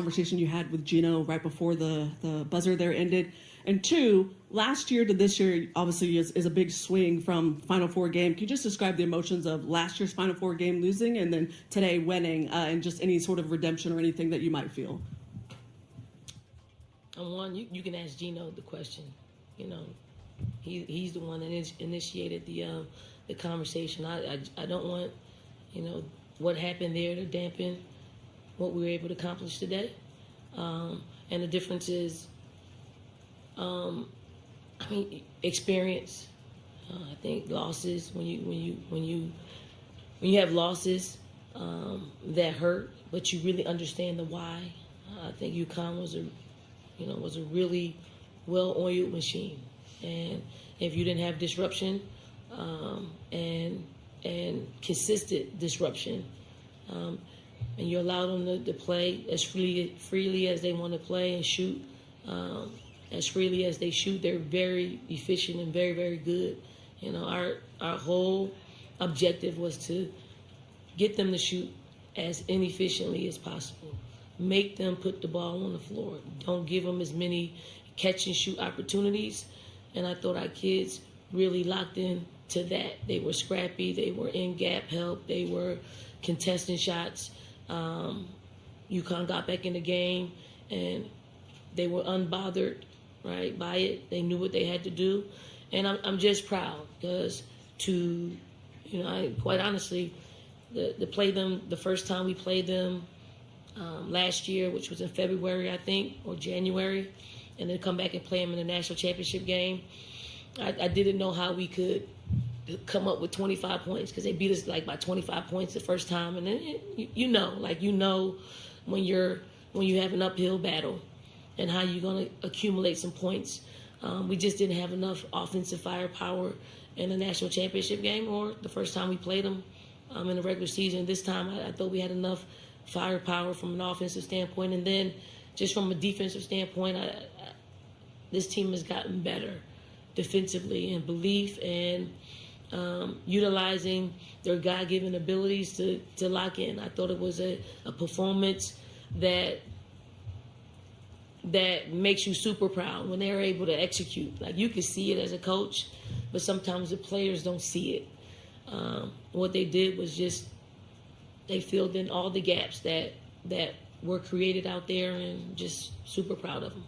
conversation you had with Geno right before the buzzer there ended? And two, last year to this year obviously is a big swing from Final Four game. Can you just describe the emotions of last year's Final Four game losing and then today winning, and just any sort of redemption or anything that you might feel? One, you can ask Geno the question. You know, he's the one that initiated the conversation. I don't want, you know, what happened there to dampen what we were able to accomplish today. And the difference is, experience. I think losses, when you have losses that hurt, but you really understand the why. I think UConn was a really well-oiled machine, and if you didn't have disruption and consistent disruption, and you allow them to play as freely as they want to play and shoot as freely as they shoot, they're very efficient and very, very good. You know, our whole objective was to get them to shoot as inefficiently as possible. Make them put the ball on the floor. Don't give them as many catch and shoot opportunities. And I thought our kids really locked in to that. They were scrappy. They were in gap help. They were contesting shots. UConn got back in the game, and they were unbothered, right, by it. They knew what they had to do. And I'm just proud because quite honestly, to play them the first time we played them last year, which was in February, I think, or January, and then come back and play them in the national championship game, I didn't know how we could come up with 25 points because they beat us like by 25 points the first time. And then, when you have an uphill battle and how you're going to accumulate some points. We just didn't have enough offensive firepower in the national championship game or the first time we played them in the regular season. This time I thought we had enough firepower from an offensive standpoint. And then just from a defensive standpoint, this team has gotten better defensively in belief and utilizing their God-given abilities to lock in. I thought it was a performance that makes you super proud when they're able to execute. Like, you can see it as a coach, but sometimes the players don't see it. What they did was just they filled in all the gaps that were created out there, and just super proud of them.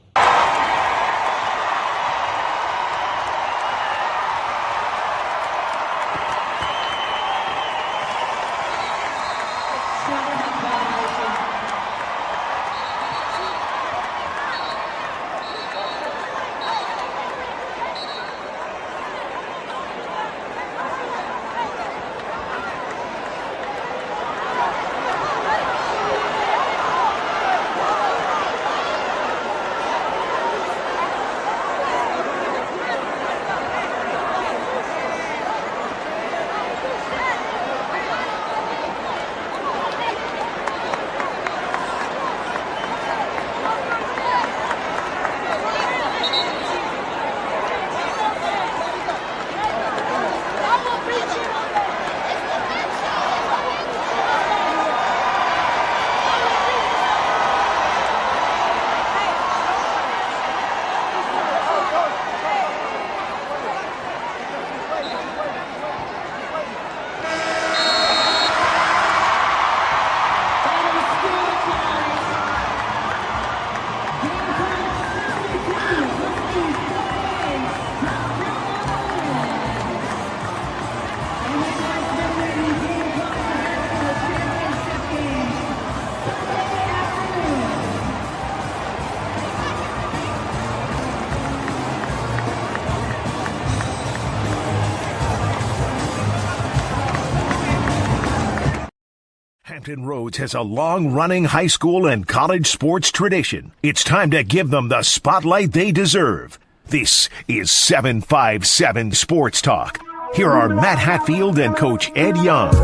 Hampton Roads has a long-running high school and college sports tradition. It's time to give them the spotlight they deserve. This is 757 Sports Talk. Here are Matt Hatfield and Coach Ed Young.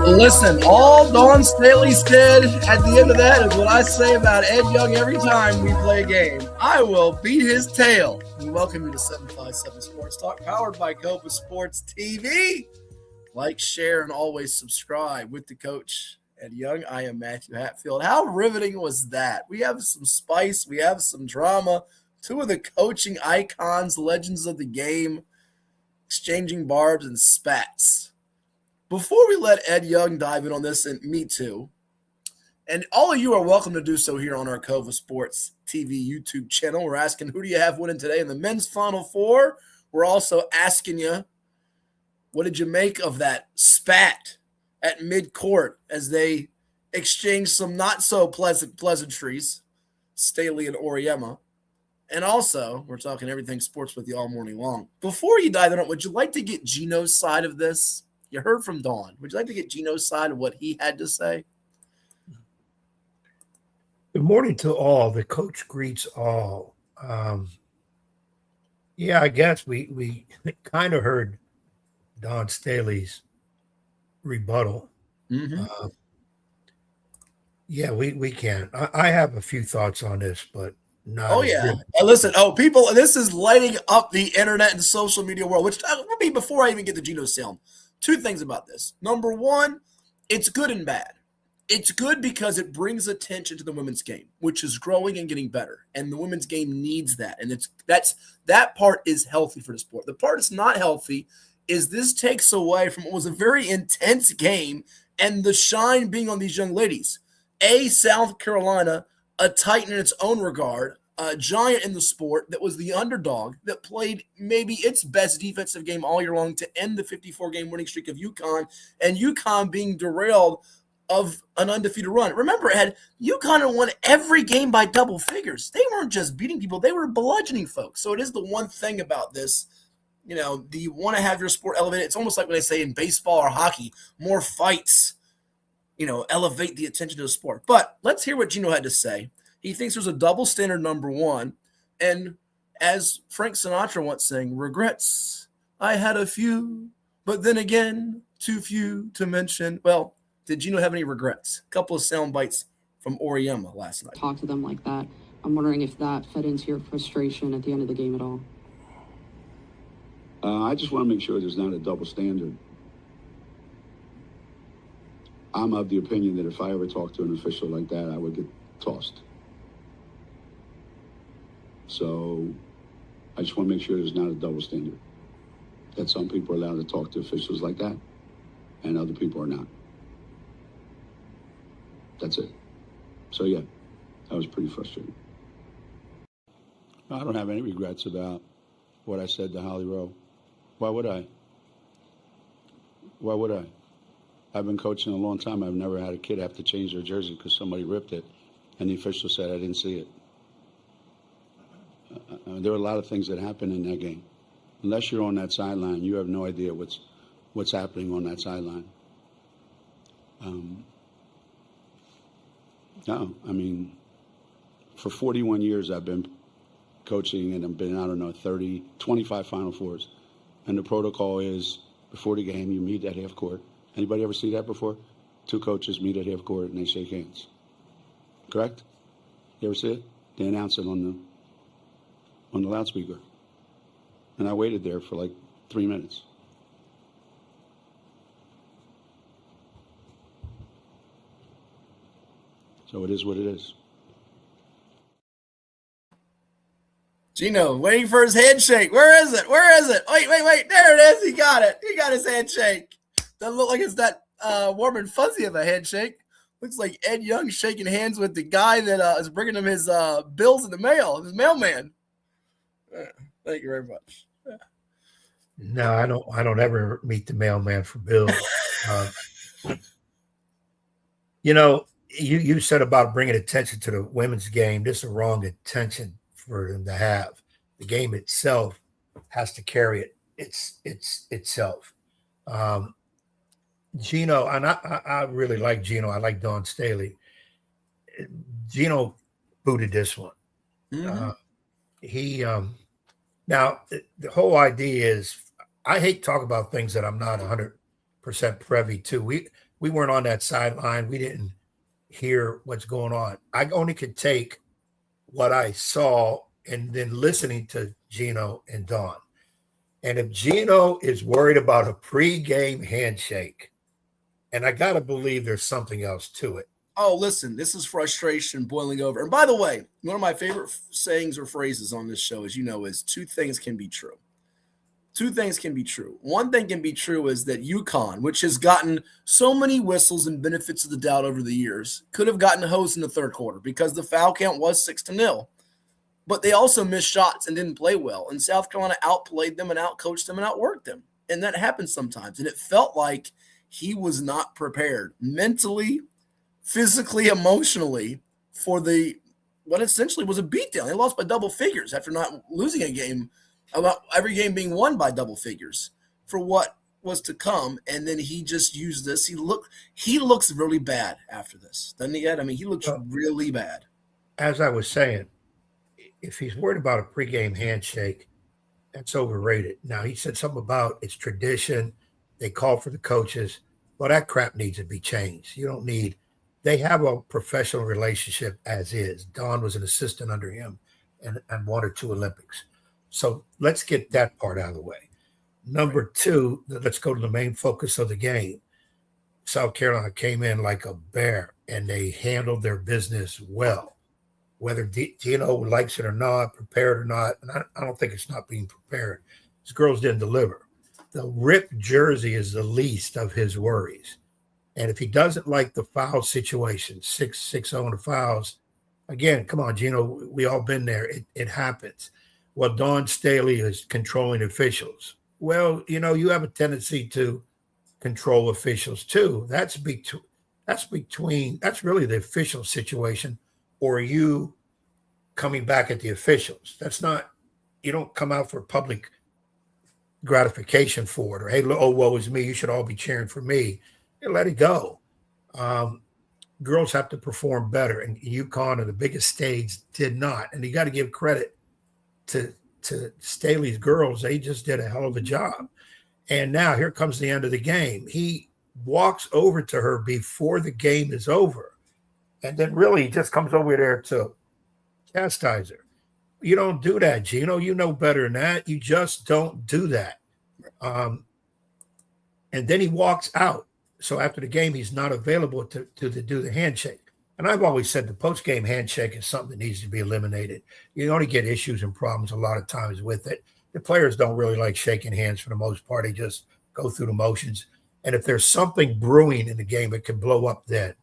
Listen, all Dawn Staley said at the end of that is what I say about Ed Young every time we play a game. I will beat his tail. We welcome you to 757 Sports Talk, powered by Copa Sports TV. Like, share, and always subscribe. With the coach, Ed Young, I am Matthew Hatfield. How riveting was that? We have some spice. We have some drama. Two of the coaching icons, legends of the game, exchanging barbs and spats. Before we let Ed Young dive in on this, and me too, and all of you are welcome to do so here on our Cova Sports TV YouTube channel. We're asking, who do you have winning today in the men's Final Four? We're also asking you, what did you make of that spat at midcourt as they exchanged some not so pleasant pleasantries, Staley and Auriemma? And also, we're talking everything sports with you all morning long. Before you dive in, would you like to get Geno's side of this? You heard from Dawn. Would you like to get Geno's side of what he had to say? Good morning to all. The coach greets all. Yeah, I guess we kind of heard Don Staley's rebuttal. Mm-hmm. Yeah, we can. I have a few thoughts on this, but not. Oh, yeah. Listen, people, this is lighting up the internet and social media world, which, before I even get to Geno's sound, two things about this. Number one, it's good and bad. It's good because it brings attention to the women's game, which is growing and getting better. And the women's game needs that. And that part is healthy for the sport. The part that's not healthy is this takes away from what was a very intense game and the shine being on these young ladies. South Carolina, a titan in its own regard, a giant in the sport that was the underdog that played maybe its best defensive game all year long to end the 54-game winning streak of UConn, and UConn being derailed of an undefeated run. Remember, Ed, UConn had won every game by double figures. They weren't just beating people, they were bludgeoning folks. So it is the one thing about this, do you want to have your sport elevated? It's almost like when they say in baseball or hockey, more fights, elevate the attention to the sport. But let's hear what Geno had to say. He thinks there's a double standard, number one. And as Frank Sinatra once sang, regrets, I had a few, but then again, too few to mention. Well, did Geno have any regrets? A couple of sound bites from Auriemma last night. Talk to them like that. I'm wondering if that fed into your frustration at the end of the game at all. I just want to make sure there's not a double standard. I'm of the opinion that if I ever talk to an official like that, I would get tossed. So I just want to make sure there's not a double standard. That some people are allowed to talk to officials like that and other people are not. That's it. So yeah, that was pretty frustrating. I don't have any regrets about what I said to Holly Rowe. Why would I? Why would I? I've been coaching a long time. I've never had a kid have to change their jersey because somebody ripped it and the official said I didn't see it. There are a lot of things that happen in that game. Unless you're on that sideline, you have no idea what's happening on that sideline. No, I mean, for 41 years I've been coaching and I've been, 25 Final Fours. And the protocol is before the game, you meet at half court. Anybody ever see that before? Two coaches meet at half court and they shake hands. Correct? You ever see it? They announce it on the loudspeaker. And I waited there for like 3 minutes. So it is what it is. Geno, waiting for his handshake. Where is it? Wait. There it is. He got it. He got his handshake. Doesn't look like it's that warm and fuzzy of a handshake. Looks like Ed Young shaking hands with the guy that is bringing him his bills in the mail, his mailman. Thank you very much. No, I don't ever meet the mailman for bills. You said about bringing attention to the women's game. This is the wrong attention for them to have. The game itself has to carry itself. Geno, and I really like Geno. I like Dawn Staley. Geno booted this one. Mm-hmm. Now the whole idea is, I hate to talk about things that I'm not 100% privy to. we weren't on that sideline. We didn't hear what's going on. I only could take what I saw and then listening to Geno and Don. And if Geno is worried about a pregame handshake, and I got to believe there's something else to it. Oh, listen, this is frustration boiling over. And by the way, one of my favorite sayings or phrases on this show, as you know, is two things can be true. Two things can be true. One thing can be true is that UConn, which has gotten so many whistles and benefits of the doubt over the years, could have gotten hosed in the third quarter because the foul count was 6-0. But they also missed shots and didn't play well. And South Carolina outplayed them and outcoached them and outworked them. And that happens sometimes. And it felt like he was not prepared mentally, physically, emotionally for what essentially was a beatdown. They lost by double figures after not losing a game, about every game being won by double figures for what was to come. And then he just used this. He looks really bad after this, doesn't he, Ed? I mean, he looks really bad. As I was saying, if he's worried about a pregame handshake, that's overrated. Now, he said something about it's tradition. They call for the coaches. Well, that crap needs to be changed. They have a professional relationship as is. Don was an assistant under him and one or two Olympics. So let's get that part out of the way. Number two, let's go to the main focus of the game. South Carolina came in like a bear, and they handled their business well. Whether Geno likes it or not, prepared or not, and I don't think it's not being prepared. His girls didn't deliver. The ripped jersey is the least of his worries. And if he doesn't like the foul situation, 6-0 in the fouls, again, come on, Geno, we all been there. It happens. Well, Dawn Staley is controlling officials. Well, you have a tendency to control officials too. That's really the official situation, or you coming back at the officials. That's not, you don't come out for public gratification for it, or hey, oh, woe is me, you should all be cheering for me. And let it go. Girls have to perform better, and UConn on the biggest stage did not. And you got to give credit to Staley's girls. They just did a hell of a job. And now here comes the end of the game. He walks over to her before the game is over, and then really he just comes over there to chastise her. You don't do that, Geno. You know better than that. You just don't do that. And then he walks out. So after the game, he's not available to do the handshake. And I've always said the post-game handshake is something that needs to be eliminated. You only get issues and problems a lot of times with it. The players don't really like shaking hands for the most part. They just go through the motions. And if there's something brewing in the game, it can blow up then.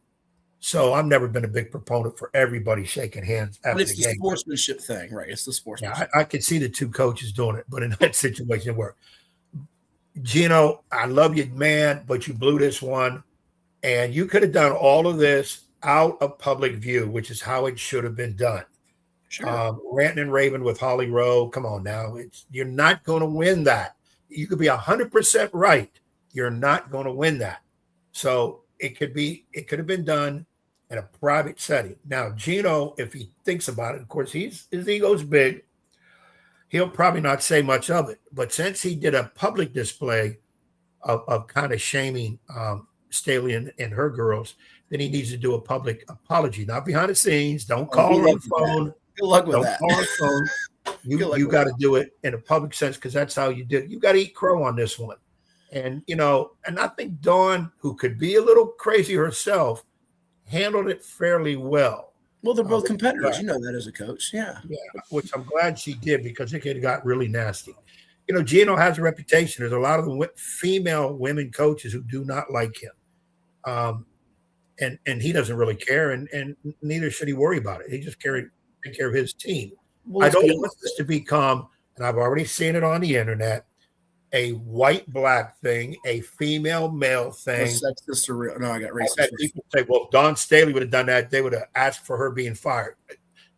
So I've never been a big proponent for everybody shaking hands after the game. It's the sportsmanship thing, right? It's the sportsmanship. Yeah, I could see the two coaches doing it, but in that situation, it worked. Geno, I love you, man, but you blew this one. And you could have done all of this out of public view, which is how it should have been done. Sure. Ranting and raving with Holly Rowe. Come on now. You're not going to win that. You could be 100% right. You're not going to win that. So it could have been done in a private setting. Now, Geno, if he thinks about it, of course, his ego's big. He'll probably not say much of it. But since he did a public display of kind of shaming Staley and her girls, then he needs to do a public apology, not behind the scenes. Don't call her on the phone. Good luck with that. Don't call her phone. You got to do it in a public sense because that's how you do it. You got to eat crow on this one. And, and I think Dawn, who could be a little crazy herself, handled it fairly well. Well, they're both competitors. You know that as a coach. Yeah. Yeah, which I'm glad she did because it could have got really nasty. Geno has a reputation. There's a lot of female women coaches who do not like him. And he doesn't really care, and neither should he worry about it. He just take care of his team. Well, I don't want this to become, and I've already seen it on the internet, a white-black thing, a female-male thing. Sexist or no, I got racist. People say, well, if Dawn Staley would have done that, they would have asked for her being fired.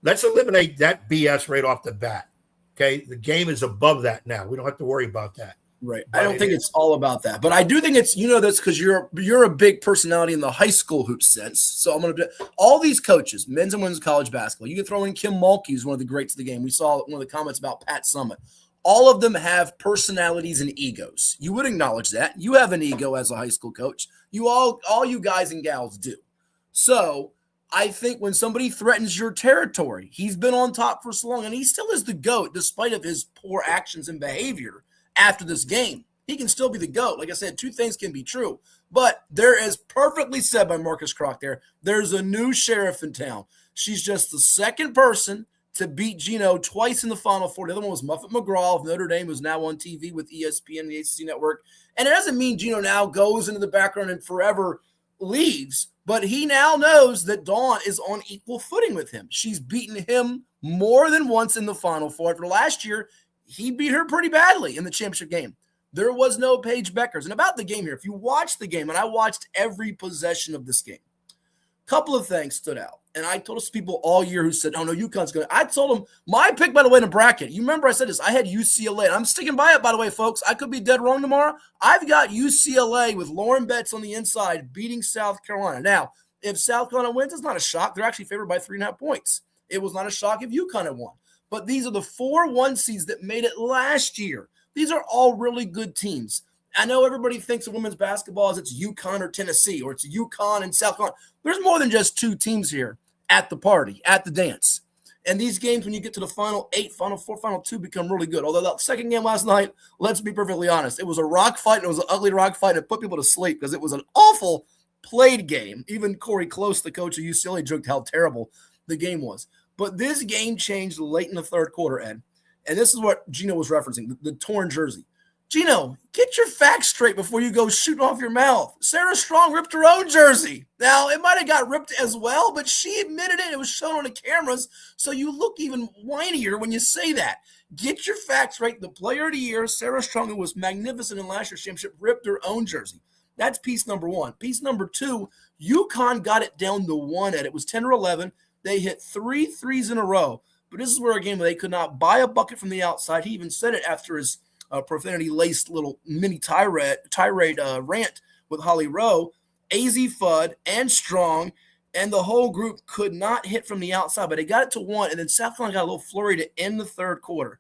Let's eliminate that BS right off the bat. Okay, the game is above that now. We don't have to worry about that. Right. But I don't think it's all about that, but I do think it's that's because you're a big personality in the high school hoop sense. So I'm gonna all these coaches, men's and women's college basketball. You can throw in Kim Mulkey, who's one of the greats of the game. We saw one of the comments about Pat Summitt. All of them have personalities and egos. You would acknowledge that. You have an ego as a high school coach. You all you guys and gals do. So I think when somebody threatens your territory, he's been on top for so long, and he still is the GOAT despite of his poor actions and behavior after this game. He can still be the GOAT. Like I said, two things can be true. But there is perfectly said by Marcus Kroc there's a new sheriff in town. She's just the second person to beat Geno twice in the Final Four. The other one was Muffet McGraw of Notre Dame, who's now on TV with ESPN and the ACC Network. And it doesn't mean Geno now goes into the background and forever leaves, but he now knows that Dawn is on equal footing with him. She's beaten him more than once in the Final Four. For last year, he beat her pretty badly in the championship game. There was no Paige Beckers. And about the game here, if you watch the game, and I watched every possession of this game, a couple of things stood out. And I told us people all year who said, oh, no, UConn's going to. I told them my pick, by the way, in a bracket. You remember I said this. I had UCLA. And I'm sticking by it, by the way, folks. I could be dead wrong tomorrow. I've got UCLA with Lauren Betts on the inside beating South Carolina. Now, if South Carolina wins, it's not a shock. They're actually favored by 3.5 points. It was not a shock if UConn had won. But these are the 4 1 seeds that made it last year. These are all really good teams. I know everybody thinks of women's basketball as it's UConn or Tennessee, or it's UConn and South Carolina. There's more than just 2 teams here at the party, at the dance. And these games, when you get to the Final 8, Final 4, Final 2, become really good. Although that second game last night, let's be perfectly honest, it was a rock fight, and it was an ugly rock fight, and it put people to sleep because it was an awful played game. Even Corey Close, the coach of UCLA, joked how terrible the game was. But this game changed late in the third quarter, Ed. And this is what Geno was referencing, the torn jersey. Geno, get your facts straight before you go shooting off your mouth. Sarah Strong ripped her own jersey. Now, it might have got ripped as well, but she admitted it. It was shown on the cameras, so you look even whinier when you say that. Get your facts right. The player of the year, Sarah Strong, who was magnificent in last year's championship, ripped her own jersey. That's piece number 1. Piece number 2, UConn got it down to 1, and it was 10 or 11. They hit 3 threes in a row. But this is where a game where they could not buy a bucket from the outside. He even said it after his profanity-laced little mini tirade rant with Holly Rowe. AZ Fudd and Strong and the whole group could not hit from the outside, but they got it to 1, and then South Carolina got a little flurry to end the third quarter.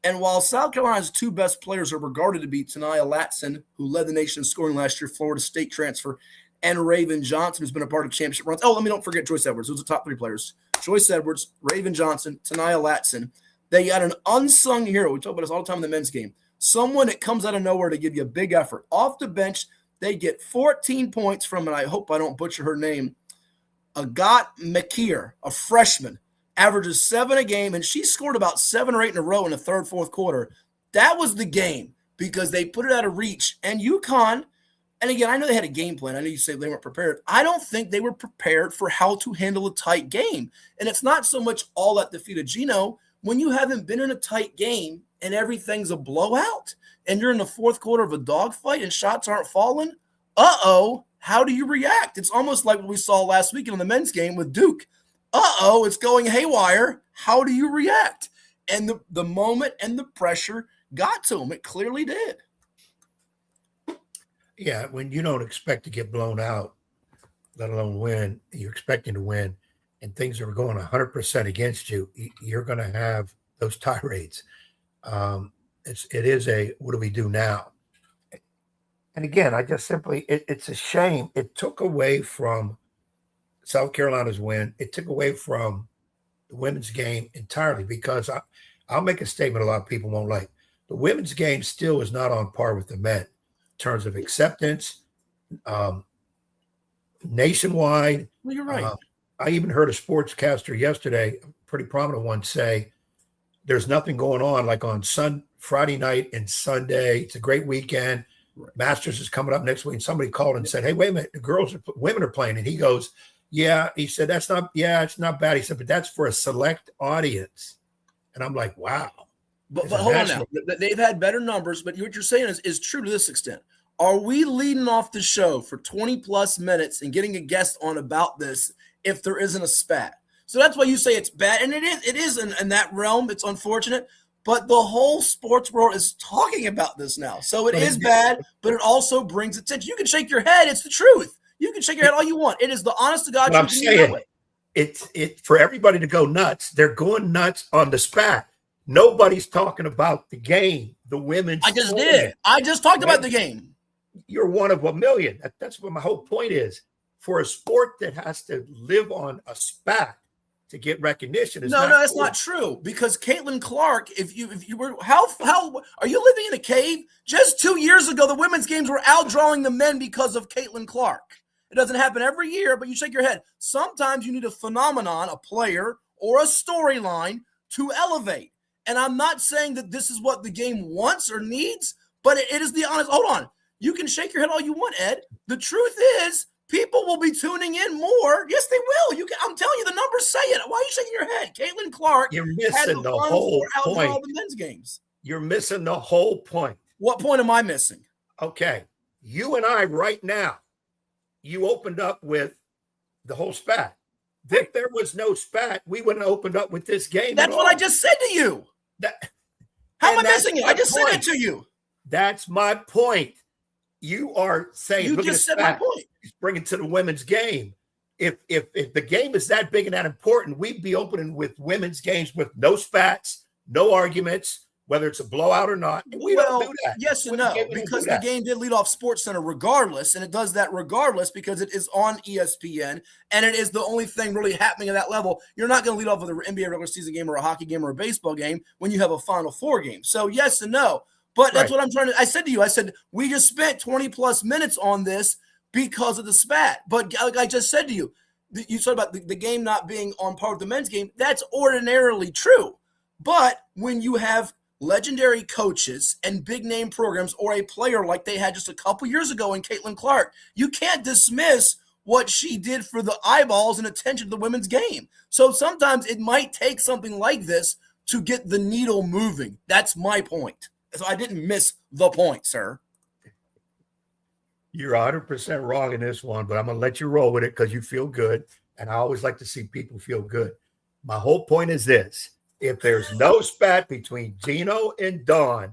And while South Carolina's 2 best players are regarded to be Tania Latson, who led the nation in scoring last year, Florida State transfer, and Raven Johnson, who's been a part of championship runs. Oh, let me don't forget Joyce Edwards. Those are the top 3 players. Joyce Edwards, Raven Johnson, Tania Latson. They got an unsung hero. We talk about this all the time in the men's game. Someone that comes out of nowhere to give you a big effort. Off the bench, they get 14 points from, and I hope I don't butcher her name, Agat Makir, a freshman, averages 7 a game, and she scored about 7 or 8 in a row in the third, fourth quarter. That was the game because they put it out of reach. And UConn, and again, I know they had a game plan. I know you say they weren't prepared. I don't think they were prepared for how to handle a tight game. And it's not so much all that defeat of Geno. When you haven't been in a tight game and everything's a blowout and you're in the fourth quarter of a dogfight and shots aren't falling, how do you react? It's almost like what we saw last weekend in the men's game with Duke. It's going haywire. How do you react? And the moment and the pressure got to them. It clearly did. Yeah, when you don't expect to get blown out, let alone win, you're expecting to win, and things are going 100% against you, you're going to have those tirades. It is a, what do we do now? And again, I just simply, it's a shame. It took away from South Carolina's win. It took away from the women's game entirely because I'll make a statement a lot of people won't like. The women's game still is not on par with the men in terms of acceptance, nationwide. Well, you're right. I even heard a sportscaster yesterday, a pretty prominent one, say there's nothing going on like on Friday night and Sunday. It's a great weekend. Right. Masters is coming up next week. And somebody called and said, hey, wait a minute, women are playing. And he goes, yeah. He said, it's not bad. He said, but that's for a select audience. And I'm like, wow. But hold on now. They've had better numbers, but what you're saying is true to this extent. Are we leading off the show for 20-plus minutes and getting a guest on about this if there isn't a spat? So that's why you say it's bad. And it is in that realm. It's unfortunate. But the whole sports world is talking about this now. So it is bad, but it also brings attention. You can shake your head. It's the truth. You can shake your head all you want. It is the honest to God truth. I'm saying, it's for everybody to go nuts. They're going nuts on the spat. Nobody's talking about the game, the women's. I just tournament. did. I just talked about the game. You're one of a million. That's what my whole point is. For a sport that has to live on a spat to get recognition, No, that's not true. Because Caitlin Clark, if you were how are you living in a cave? Just 2 years ago, the women's games were outdrawing the men because of Caitlin Clark. It doesn't happen every year, but you shake your head. Sometimes you need a phenomenon, a player, or a storyline to elevate. And I'm not saying that this is what the game wants or needs, but it is the honest. Hold on. You can shake your head all you want, Ed. The truth is, people will be tuning in more. Yes, they will. I'm telling you, the numbers say it. Why are you shaking your head? Caitlin Clark. You're missing the whole point. All the men's games. You're missing the whole point. What point am I missing? Okay. You and I right now, you opened up with the whole spat. If there was no spat, we wouldn't have opened up with this game. That's what I just said to you. How am I missing it? I just said it to you. That's my point. You are saying, you just said my point. Bring it to the women's game. If the game is that big and that important, we'd be opening with women's games with no spats, no arguments, whether it's a blowout or not. We don't do that. Yes and no, because the game did lead off SportsCenter regardless, and it does that regardless because it is on ESPN, and it is the only thing really happening at that level. You're not going to lead off with an NBA regular season game or a hockey game or a baseball game when you have a Final Four game. So yes and no. But that's what I'm trying to – I said to you, I said, we just spent 20-plus minutes on this because of the spat. But like I just said to you, you talked about the game not being on par with the men's game. That's ordinarily true. But when you have legendary coaches and big-name programs or a player like they had just a couple years ago in Caitlin Clark, you can't dismiss what she did for the eyeballs and attention to the women's game. So sometimes it might take something like this to get the needle moving. That's my point. So I didn't miss the point, sir. You're 100% wrong in this one, but I'm going to let you roll with it because you feel good. And I always like to see people feel good. My whole point is this. If there's no spat between Geno and Dawn,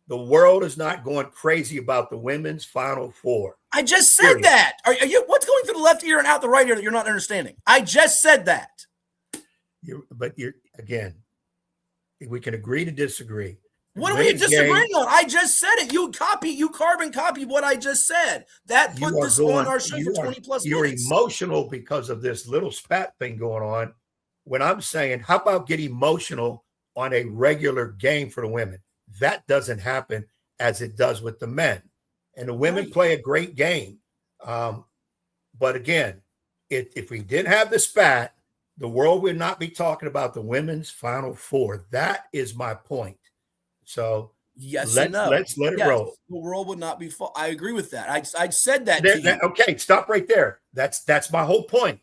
the world is not going crazy about the women's Final Four. I just said that. Are you? What's going through the left ear and out the right ear that you're not understanding? I just said that. Again, we can agree to disagree. What are we disagreeing on? I just said it. You carbon copy what I just said. That put this on our show for 20-plus minutes. You're emotional because of this little spat thing going on. When I'm saying, how about get emotional on a regular game for the women? That doesn't happen as it does with the men. And the women play a great game. But again, if we didn't have the spat, the world would not be talking about the women's Final Four. That is my point. So yes, let's let it roll. The world would not be. I agree with that. I said that to you. Okay, stop right there. That's my whole point.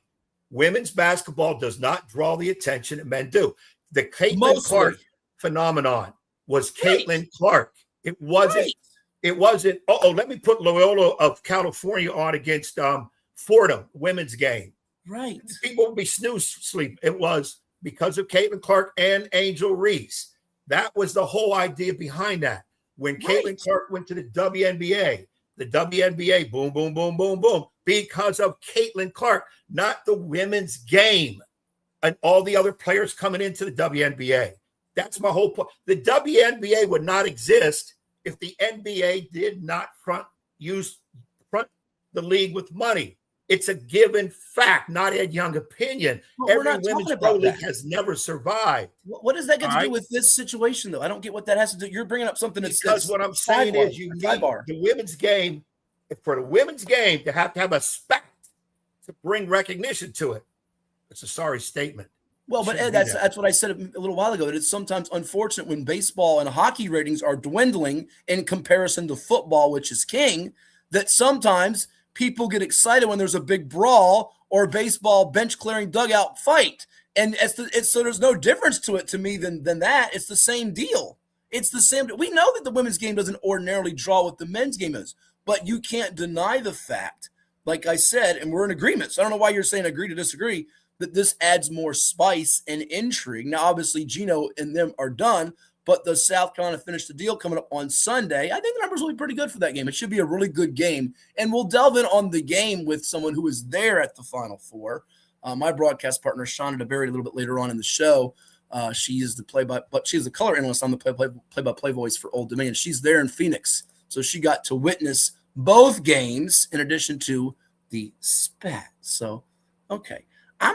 Women's basketball does not draw the attention that men do. The Caitlin Clark phenomenon was Caitlin Clark. It wasn't. Right. It wasn't. Let me put Loyola of California on against Fordham women's game. Right. People would be snooze sleep. It was because of Caitlin Clark and Angel Reese. That was the whole idea behind that. When Caitlin Clark went to the WNBA, boom, boom, boom, boom, boom, because of Caitlin Clark, not the women's game and all the other players coming into the WNBA. That's my whole point. The WNBA would not exist if the NBA did not front the league with money. It's a given fact, not a young opinion. Every women's pro league has never survived. What does that get to do with this situation, though? I don't get what that has to do. You're bringing up something because what I'm saying is you need the women's game. For the women's game to have a spat to bring recognition to it, it's a sorry statement. Well, but Ed, that's what I said a little while ago, that it's sometimes unfortunate when baseball and hockey ratings are dwindling in comparison to football, which is king, that sometimes people get excited when there's a big brawl or baseball bench clearing dugout fight. And so there's no difference to it to me than that. It's the same deal. It's the same. We know that the women's game doesn't ordinarily draw what the men's game is, but you can't deny the fact, like I said, and we're in agreement. So I don't know why you're saying agree to disagree, that this adds more spice and intrigue. Now, obviously, Geno and them are done, but the South Carolina finished the deal coming up on Sunday. I think the numbers will be pretty good for that game. It should be a really good game. And we'll delve in on the game with someone who is there at the Final Four. My broadcast partner, Shauna DeBerry, a little bit later on in the show. She is she's the color analyst on the play-by-play voice for Old Dominion. She's there in Phoenix, so she got to witness both games in addition to the spat. So, okay, I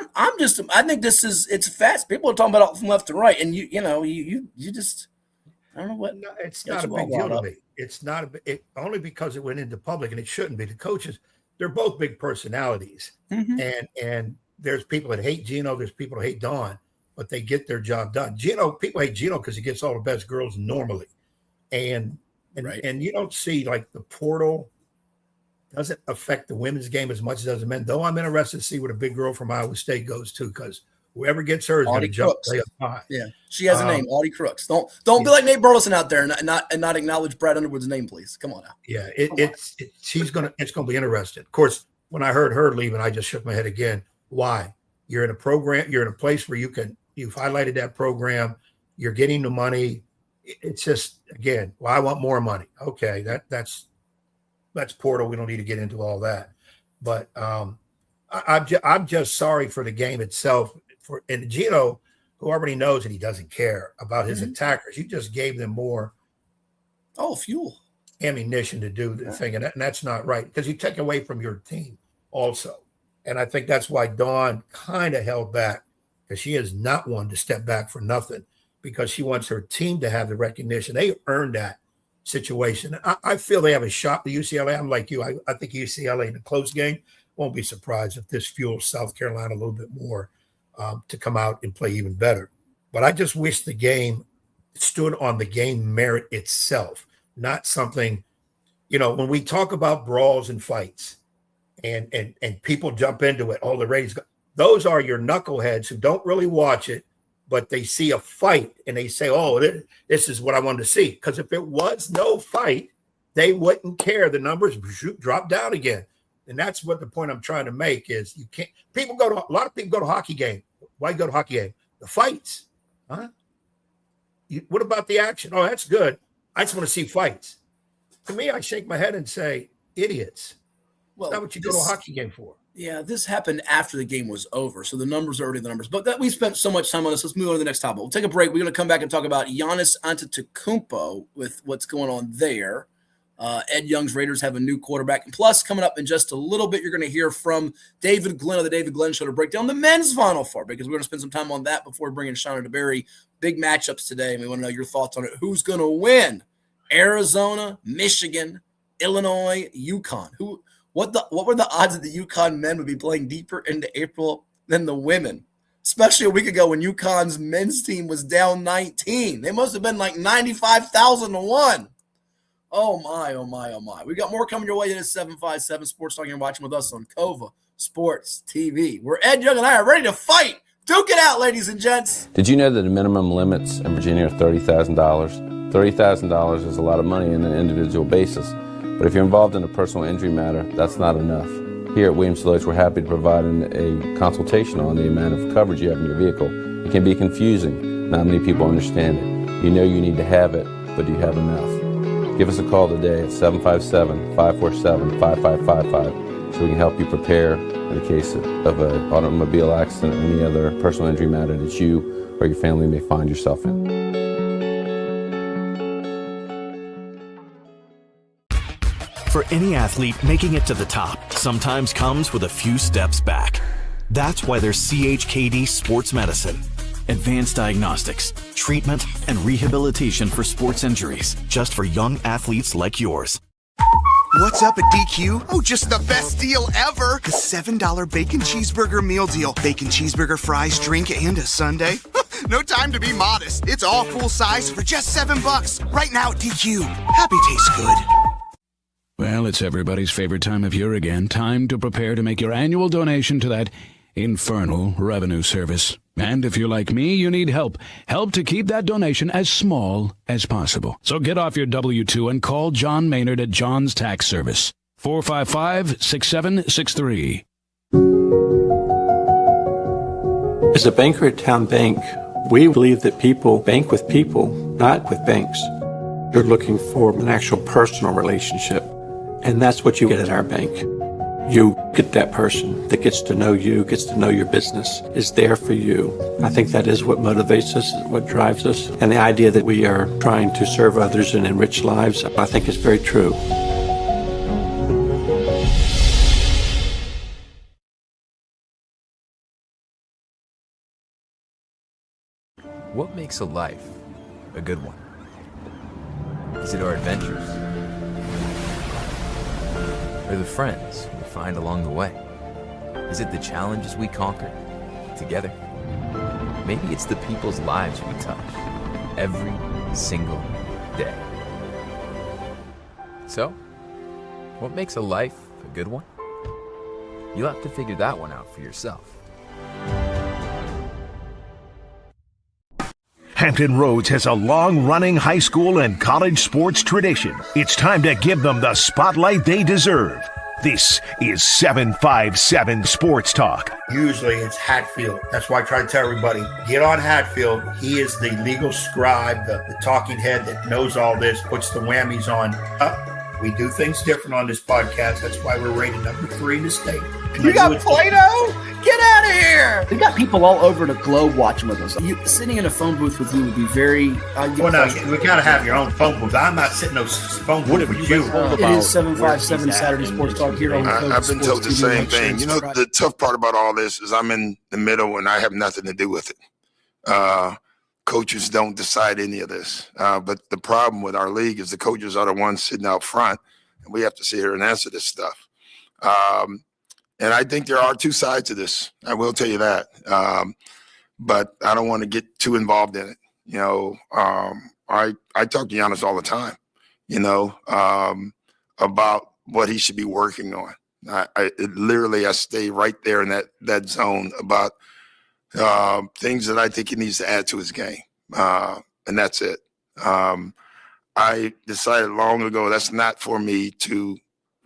think it's fast. People are talking about it from left to right, and you just, I don't know what. No, it's not a big deal to me. It's not only because it went into public, and it shouldn't be. The coaches, they're both big personalities, and there's people that hate Geno, there's people that hate Dawn, but they get their job done. People hate Geno because he gets all the best girls normally, and you don't see like the portal doesn't affect the women's game as much as it does the men. Though I'm interested to see where the big girl from Iowa State goes too, because whoever gets her is going to jump way up high. Yeah, she has a name, Audie Crooks. Don't be like Nate Burleson out there and not acknowledge Brad Underwood's name, please. Come on now. Yeah, it's going to be interesting. Of course, when I heard her leaving, I just shook my head again. Why? You're in a program. You're in a place where you've highlighted that program. You're getting the money. It's just, again, well, I want more money. Okay, that's portal. We don't need to get into all that. But I'm just sorry for the game itself. And Geno, who already knows that he doesn't care about his attackers, you just gave them more fuel, ammunition to do the thing. And that's not right, because you take away from your team also. And I think that's why Dawn kind of held back, because she is not one to step back for nothing, because she wants her team to have the recognition. They earned that situation. I feel they have a shot to UCLA. I'm like you. I think UCLA in a close game, won't be surprised if this fuels South Carolina a little bit more to come out and play even better. But I just wish the game stood on the game merit itself, not something, when we talk about brawls and fights and people jump into it, the ratings, those are your knuckleheads who don't really watch it, but they see a fight and they say, this is what I wanted to see. Because if it was no fight, they wouldn't care. The numbers drop down again. And that's what the point I'm trying to make is you can't. A lot of people go to hockey game. Why go to hockey game? The fights. Huh? What about the action? Oh, that's good. I just want to see fights. To me, I shake my head and say, idiots. Well, that's not what you go to a hockey game for. Yeah, this happened after the game was over, so the numbers are already the numbers. But we spent so much time on this. Let's move on to the next topic. We'll take a break. We're going to come back and talk about Giannis Antetokounmpo with what's going on there. Ed Young's Raiders have a new quarterback. And plus, coming up in just a little bit, you're going to hear from David Glenn of the David Glenn Show to break down the men's Final Four, because we're going to spend some time on that before we bring in Shauna DeBerry. Big matchups today, and we want to know your thoughts on it. Who's going to win? Arizona, Michigan, Illinois, UConn. What were the odds that the UConn men would be playing deeper into April than the women? Especially a week ago when UConn's men's team was down 19. They must have been like 95,000 to 1. Oh my, oh my, oh my. We got more coming your way in 757 Sports Talk. You're watching with us on Cova Sports TV, where Ed Young and I are ready to fight. Duke it out, ladies and gents. Did you know that the minimum limits in Virginia are $30,000? $30,000 is a lot of money on an individual basis. But if you're involved in a personal injury matter, that's not enough. Here at Williams-Deloitte, we're happy to provide a consultation on the amount of coverage you have in your vehicle. It can be confusing. Not many people understand it. You know you need to have it, but do you have enough? Give us a call today at 757-547-5555 so we can help you prepare in the case of an automobile accident or any other personal injury matter that you or your family may find yourself in. For any athlete, making it to the top sometimes comes with a few steps back. That's why there's CHKD Sports Medicine. Advanced diagnostics, treatment, and rehabilitation for sports injuries, just for young athletes like yours. What's up at DQ? Oh, just the best deal ever. The $7 bacon cheeseburger meal deal. Bacon cheeseburger, fries, drink, and a sundae. No time to be modest. It's all full size for just $7. Right now at DQ. Happy tastes good. Well, it's everybody's favorite time of year again. Time to prepare to make your annual donation to that infernal revenue service. And if you're like me, you need help. Help to keep that donation as small as possible. So get off your W-2 and call John Maynard at John's Tax Service. 455-6763. As a banker at Town Bank, we believe that people bank with people, not with banks. You're looking for an actual personal relationship. And that's what you get at our bank. You Get that person that gets to know you, gets to know your business, is there for you. I think that is what motivates us, what drives us. And the idea that we are trying to serve others and enrich lives, I think is very true. What makes a life a good one? Is it our adventures? Or the friends we find along the way? Is it the challenges we conquer together? Maybe it's the people's lives we touch every single day. So, what makes a life a good one? You'll have to figure that one out for yourself. Hampton Roads has a long-running high school and college sports tradition. It's time to give them the spotlight they deserve. This is 757 Sports Talk. Usually it's Hatfield. That's why I try to tell everybody, get on Hatfield. He is the legal scribe, the talking head that knows all this, puts the whammies on. We do things different on this podcast. That's why we're rated number 3 in the state. You got Play-Doh? Get out of here! We've got people all over the globe watching with us. Sitting in a phone booth with you would be very... well, no, we got to have your own phone booth. I'm not sitting in those phone booth with you. It is 757 Saturday Sports Talk here on the I've been told the same thing. You know, the tough part about all this is I'm in the middle and I have nothing to do with it. Coaches don't decide any of this. But the problem with our league is the coaches are the ones sitting out front, and we have to sit here and answer this stuff. And I think there are two sides to this. I will tell you that. But I don't want to get too involved in it. You know, I talk to Giannis all the time, you know, about what he should be working on. I stay right there in that zone about things that I think he needs to add to his game. And that's it. I decided long ago that's not for me to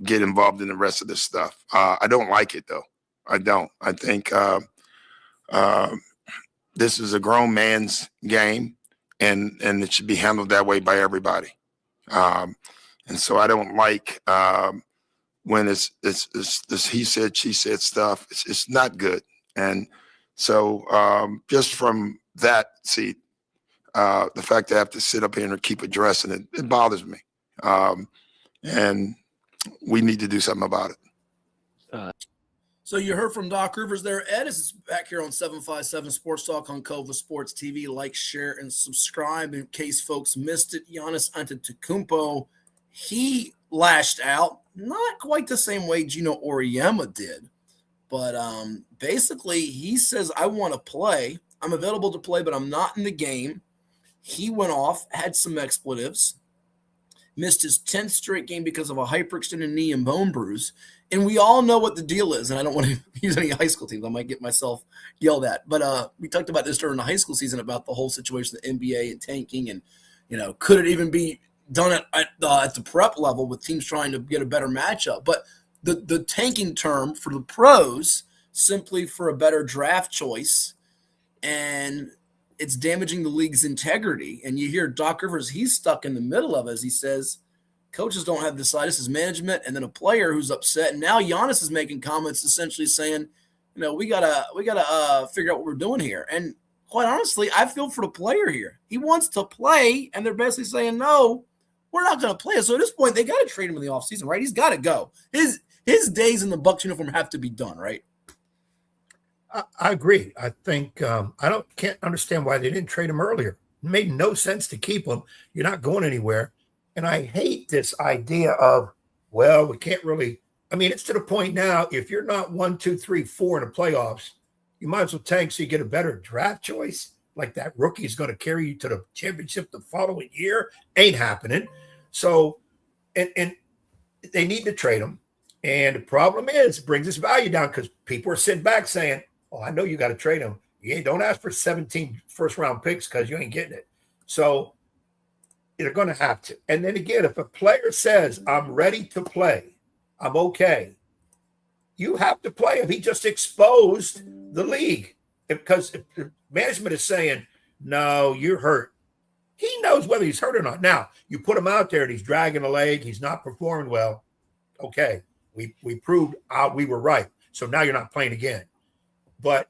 get involved in the rest of this stuff. I don't like it, though. I don't. I think this is a grown man's game, and it should be handled that way by everybody. And so I don't like when it's this he said, she said stuff. It's not good. And so just from that seat, the fact that I have to sit up here and keep addressing it bothers me. And we need to do something about it. So you heard from Doc Rivers there. Ed is back here on 757 Sports Talk on Cova Sports TV. Like, share, and subscribe in case folks missed it. Giannis Antetokounmpo, he lashed out, not quite the same way Geno Auriemma did, but basically he says, I want to play. I'm available to play, but I'm not in the game. He went off, had some expletives, missed his 10th straight game because of a hyperextended knee and bone bruise. And we all know what the deal is. And I don't want to use any high school teams. I might get myself yelled at. But we talked about this during the high school season about the whole situation, the NBA and tanking. And, you know, could it even be done at the prep level with teams trying to get a better matchup? But the tanking term for the pros, simply for a better draft choice. And it's damaging the league's integrity. And you hear Doc Rivers, he's stuck in the middle of it, as he says, coaches don't have to decide. This is management, and then a player who's upset. And now Giannis is making comments essentially saying, you know, we gotta figure out what we're doing here. And quite honestly, I feel for the player here. He wants to play, and they're basically saying, no, we're not going to play. So at this point, they got to trade him in the offseason, right? He's got to go. His days in the Bucks uniform have to be done, right? I agree. I think can't understand why they didn't trade him earlier. It made no sense to keep him. You're not going anywhere. And I hate this idea of, well, we can't really. I mean, it's to the point now, if you're not 1, 2, 3, 4 in the playoffs, you might as well tank so you get a better draft choice. Like that rookie is going to carry you to the championship the following year. Ain't happening. So, and they need to trade him. And the problem is, it brings his value down because people are sitting back saying, oh, I know you got to trade him. Don't ask for 17 first-round picks because you ain't getting it. So they're going to have to. And then again, if a player says, I'm ready to play, I'm okay, you have to play him. He just exposed the league. Because if the management is saying, no, you're hurt, he knows whether he's hurt or not. Now, you put him out there and he's dragging a leg, he's not performing well. Okay, We proved we were right. So now you're not playing again. But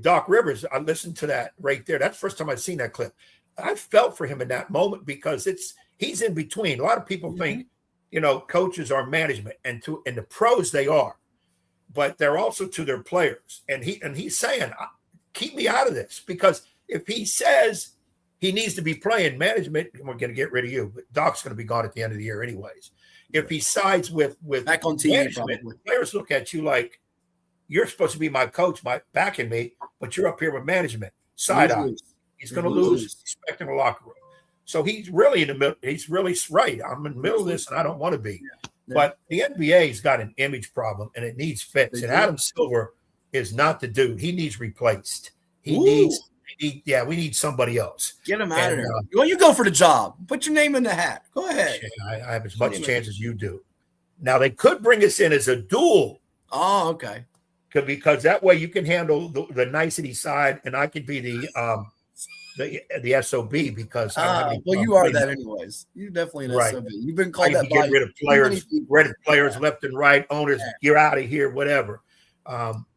Doc Rivers, I listened to that right there. That's the first time I've seen that clip. I felt for him in that moment because he's in between. A lot of people think, coaches are management, and the pros they are, but they're also to their players. And he's saying, keep me out of this, because if he says he needs to be playing management, we're going to get rid of you. But Doc's going to be gone at the end of the year anyways. If he sides with back on TV, probably. Players look at you like you're supposed to be my coach, backing me, but you're up here with management. Side eye. He's going to lose respect in the locker room. So he's really in the middle. He's really right. I'm in the middle of this, and I don't want to be. Yeah. But the NBA's got an image problem, and it needs fixed. And Adam Silver is not the dude. He needs replaced. We need somebody else. Get him out of there. Well, you go for the job. Put your name in the hat. Go ahead. I have as much chance as you do. Now, they could bring us in as a duel. Oh, okay. Because that way you can handle the nicety side, and I could be the SOB, because you are that anyways. You're definitely an SOB. You've been called that. Get rid of players left and right, owners. You're out of here, whatever.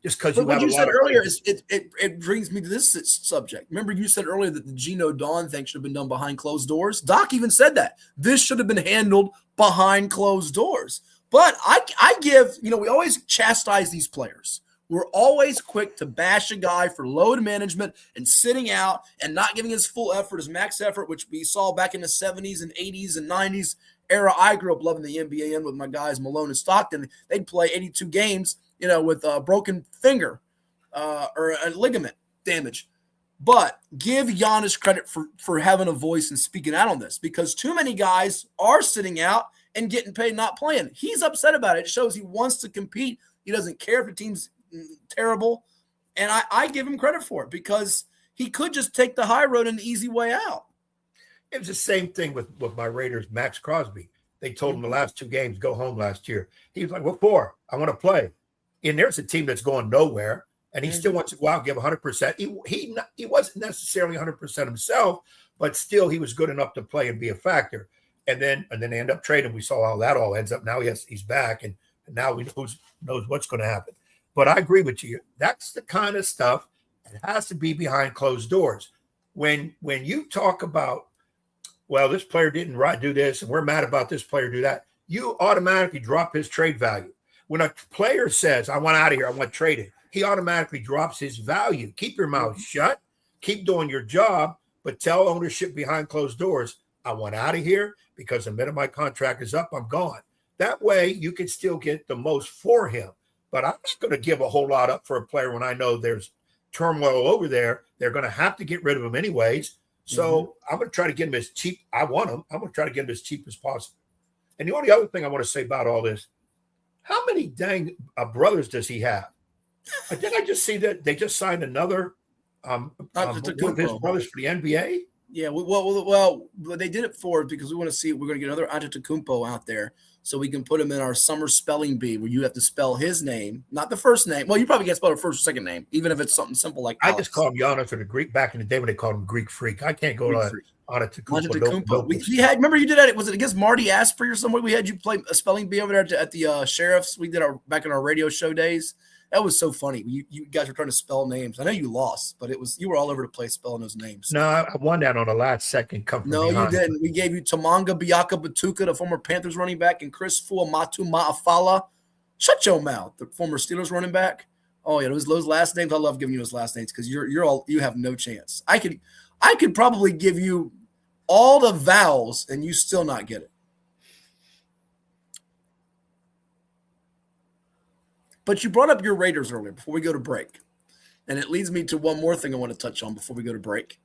Just because what you said earlier it brings me to this subject. Remember, you said earlier that the Geno Dawn thing should have been done behind closed doors. Doc even said that this should have been handled behind closed doors. But I give, we always chastise these players. We're always quick to bash a guy for load management and sitting out and not giving his full effort, his max effort, which we saw back in the 70s and 80s and 90s era. I grew up loving the NBA with my guys Malone and Stockton. They'd play 82 games, with a broken finger or a ligament damage. But give Giannis credit for having a voice and speaking out on this, because too many guys are sitting out and getting paid not playing. He's upset about it. It shows he wants to compete. He doesn't care if the team's terrible, and I give him credit for it, because he could just take the high road and the easy way out. It was the same thing with my Raiders, Max Crosby. They told him the last 2 games, go home last year. He was like, what for? I want to play. And there's a team that's going nowhere, and he still wants to go out and give 100%. He wasn't necessarily 100% himself, but still he was good enough to play and be a factor. And then they end up trading. We saw how that all ends up. Now he's back, and now who knows what's going to happen. But I agree with you. That's the kind of stuff that has to be behind closed doors. When you talk about, well, this player didn't do this, and we're mad about this player do that, you automatically drop his trade value. When a player says, I want out of here, I want traded, he automatically drops his value. Keep your mouth shut. Keep doing your job, but tell ownership behind closed doors, I want out of here because the minute my contract is up, I'm gone. That way you can still get the most for him. But I'm not going to give a whole lot up for a player when I know there's turmoil over there. They're going to have to get rid of him anyways. So I'm going to try to get him as cheap. I want him. I'm going to try to get him as cheap as possible. And the only other thing I want to say about all this, how many dang brothers does he have? Did I just see that they just signed another one of his brothers for the NBA? Yeah, well, they did it because we want to see. We're going to get another Antetokounmpo out there, so we can put him in our summer spelling bee, where you have to spell his name, not the first name. Well, you probably can't spell the first or second name, even if it's something simple like Alex. I just call him Giannis, or the Greek. Back in the day when they called him Greek Freak, I can't go to Antetokounmpo. We had. Remember, you did that. Was it against Marty Asprey or somebody? We had you play a spelling bee over there at the Sheriff's. We did back in our radio show days. That was so funny. You guys were trying to spell names. I know you lost, but you were all over the place spelling those names. No, I won that on the last second. No, you didn't. We gave you Tamanga Biaka Batuka, the former Panthers running back, and Chris Fuamatu Ma'afala. Shut your mouth, the former Steelers running back. Oh yeah, those last names. I love giving you those last names because you have no chance. I could probably give you all the vowels and you still not get it. But you brought up your Raiders earlier before we go to break. And it leads me to one more thing I want to touch on before we go to break.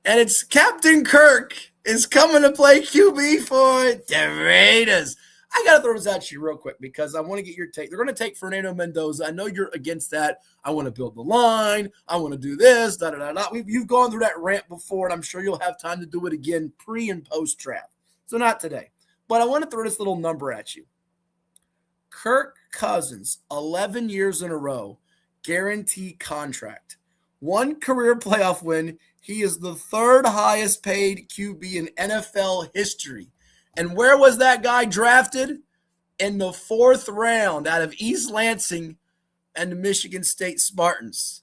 And it's Captain Kirk is coming to play QB for the Raiders. I got to throw this at you real quick because I want to get your take. They're going to take Fernando Mendoza. I know you're against that. I want to build the line. I want to do this. You've gone through that rant before, and I'm sure you'll have time to do it again pre- and post-draft. So not today. But I want to throw this little number at you. Kirk Cousins, 11 years in a row, guaranteed contract. 1 career playoff win. He is the 3rd highest paid QB in NFL history. And where was that guy drafted? in the 4th round out of East Lansing and the Michigan State Spartans.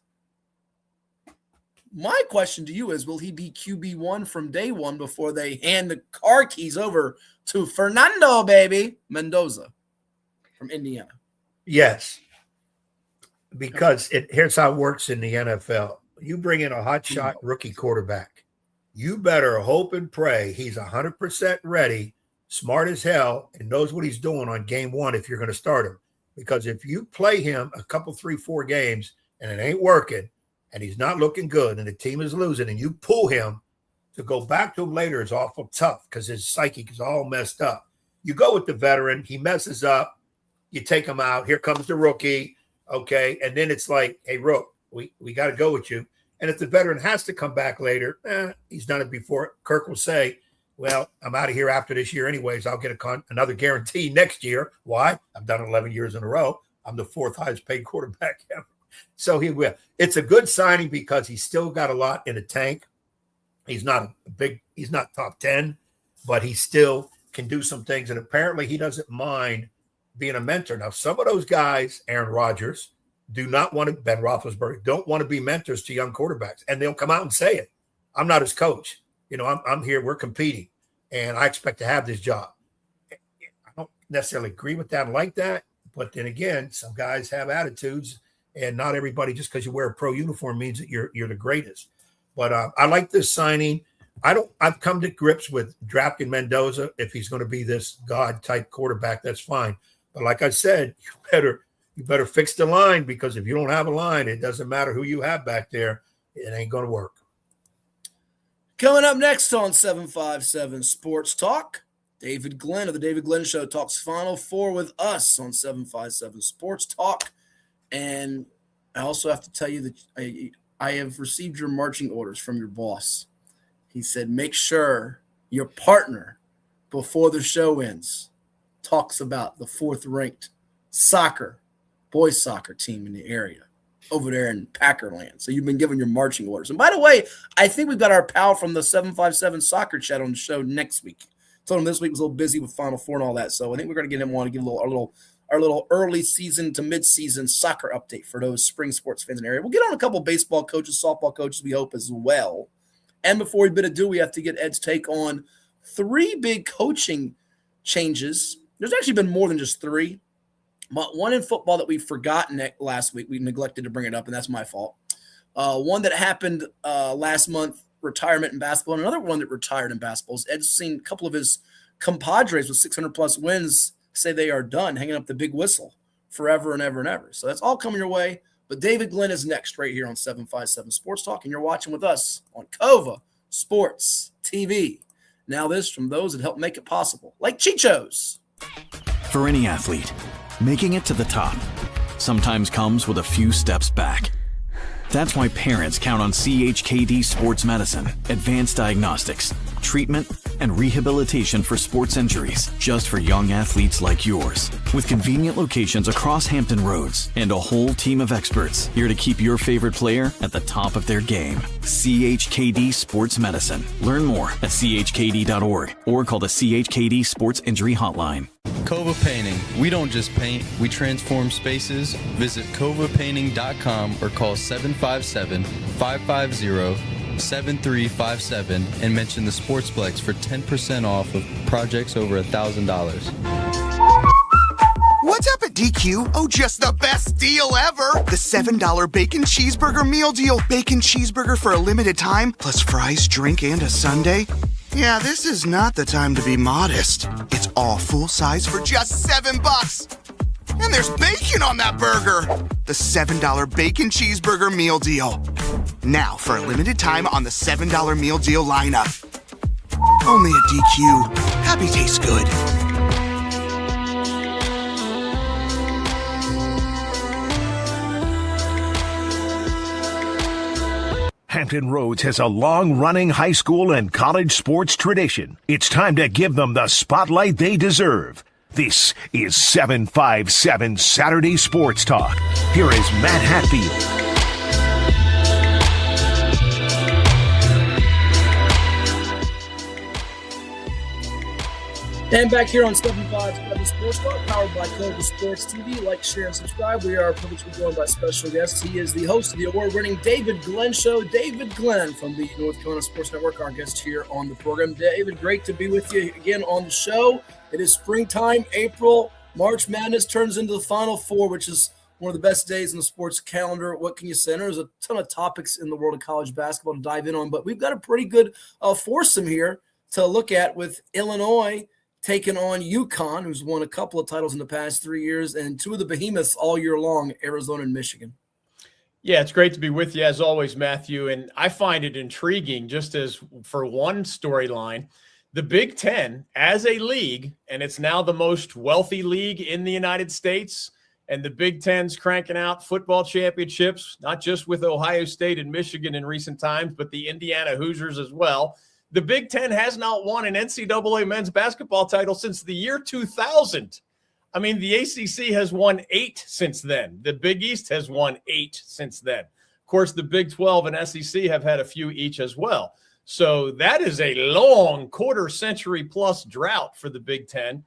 My question to you is, will he be QB1 from day one before they hand the car keys over to Fernando, baby, Mendoza from Indiana? Yes. Because here's how it works in the NFL. You bring in a hotshot rookie quarterback. You better hope and pray he's 100% ready, smart as hell, and knows what he's doing on game one if you're going to start him. Because if you play him a couple, 3-4 games and it ain't working and he's not looking good and the team is losing and you pull him, to go back to him later is awful tough because his psyche is all messed up. You go with the veteran, he messes up, you take him out, here comes the rookie, okay, and then it's like, hey, Rook, we got to go with you. And if the veteran has to come back later, he's done it before. Kirk will say, well, I'm out of here after this year anyways. I'll get another guarantee next year. Why? I've done 11 years in a row. I'm the 4th highest paid quarterback ever. So he will. It's a good signing because he's still got a lot in the tank. He's not he's not top 10, but he still can do some things. And apparently he doesn't mind being a mentor. Now, some of those guys, Aaron Rodgers, Ben Roethlisberger, don't want to be mentors to young quarterbacks. And they'll come out and say it. I'm not his coach. I'm here. We're competing, and I expect to have this job. I don't necessarily agree with that and like that, but then again, some guys have attitudes, and not everybody, just because you wear a pro uniform, means that you're the greatest. But I like this signing. I've come to grips with drafting Mendoza. If he's going to be this God type quarterback, that's fine. But like I said, you better fix the line, because if you don't have a line, it doesn't matter who you have back there. It ain't going to work. Coming up next on 757 Sports Talk, David Glenn of the David Glenn Show talks Final Four with us on 757 Sports Talk. And I also have to tell you that I have received your marching orders from your boss. He said, make sure your partner, before the show ends, talks about the 4th-ranked boys soccer team in the area over there in Packerland. So you've been given your marching orders. And by the way, I think we've got our pal from the 757 soccer chat on the show next week. Told him this week was a little busy with Final Four and all that. So I think we're going to get him on to give our little early season to mid-season soccer update for those spring sports fans in the area. We'll get on a couple baseball coaches, softball coaches, we hope, as well. And before we bid adieu, we have to get Ed's take on 3 big coaching changes. There's actually been more than just 3. But one in football that we've forgotten last week. We neglected to bring it up, and that's my fault. One that happened last month, retirement in basketball, and another one that retired in basketball. Ed's seen a couple of his compadres with 600-plus wins say they are done, hanging up the big whistle forever and ever and ever. So that's all coming your way. But David Glenn is next right here on 757 Sports Talk, and you're watching with us on Cova Sports TV. Now this from those that help make it possible, like Chicho's. For any athlete, making it to the top sometimes comes with a few steps back. That's why parents count on CHKD Sports Medicine, advanced diagnostics, treatment, and rehabilitation for sports injuries, just for young athletes like yours. With convenient locations across Hampton Roads and a whole team of experts here to keep your favorite player at the top of their game. CHKD Sports Medicine. Learn more at chkd.org or call the CHKD Sports Injury Hotline. Cova Painting. We don't just paint, we transform spaces. Visit covapainting.com or call 757-550-7357 and mention the Sportsplex for 10% off of projects over $1,000. What's up at DQ? Oh, just the best deal ever! The $7 Bacon Cheeseburger Meal Deal. Bacon cheeseburger for a limited time, plus fries, drink, and a sundae. Yeah, this is not the time to be modest. It's all full size for just $7. And there's bacon on that burger. The $7 Bacon Cheeseburger Meal Deal. Now, for a limited time on the $7 Meal Deal lineup. Only at DQ. Happy tastes good. Hampton Roads has a long-running high school and college sports tradition. It's time to give them the spotlight they deserve. This is 757 Saturday Sports Talk. Here is Matt Hatfield. And back here on 757 Sports Talk, powered by Cobra Sports TV. Like, share, and subscribe. We are privileged to be joined by special guests. He is the host of the award-winning David Glenn Show. David Glenn from the North Carolina Sports Network, our guest here on the program. David, great to be with you again on the show. It is springtime, April. March Madness turns into the Final Four, which is one of the best days in the sports calendar. What can you say? There's a ton of topics in the world of college basketball to dive in on, but we've got a pretty good foursome here to look at with Illinois taking on UConn, who's won a couple of titles in the past 3 years, and two of the behemoths all year long, Arizona and Michigan. Yeah, it's great to be with you as always, Matthew. And I find it intriguing, just as for one storyline, the Big Ten as a league, and it's now the most wealthy league in the United States, and the Big Ten's cranking out football championships, not just with Ohio State and Michigan in recent times, but the Indiana Hoosiers as well. The Big Ten has not won an NCAA men's basketball title since the year 2000. I mean, the ACC has won 8 since then. The Big East has won 8 since then. Of course, the Big 12 and SEC have had a few each as well. So that is a long quarter-century plus drought for the Big Ten,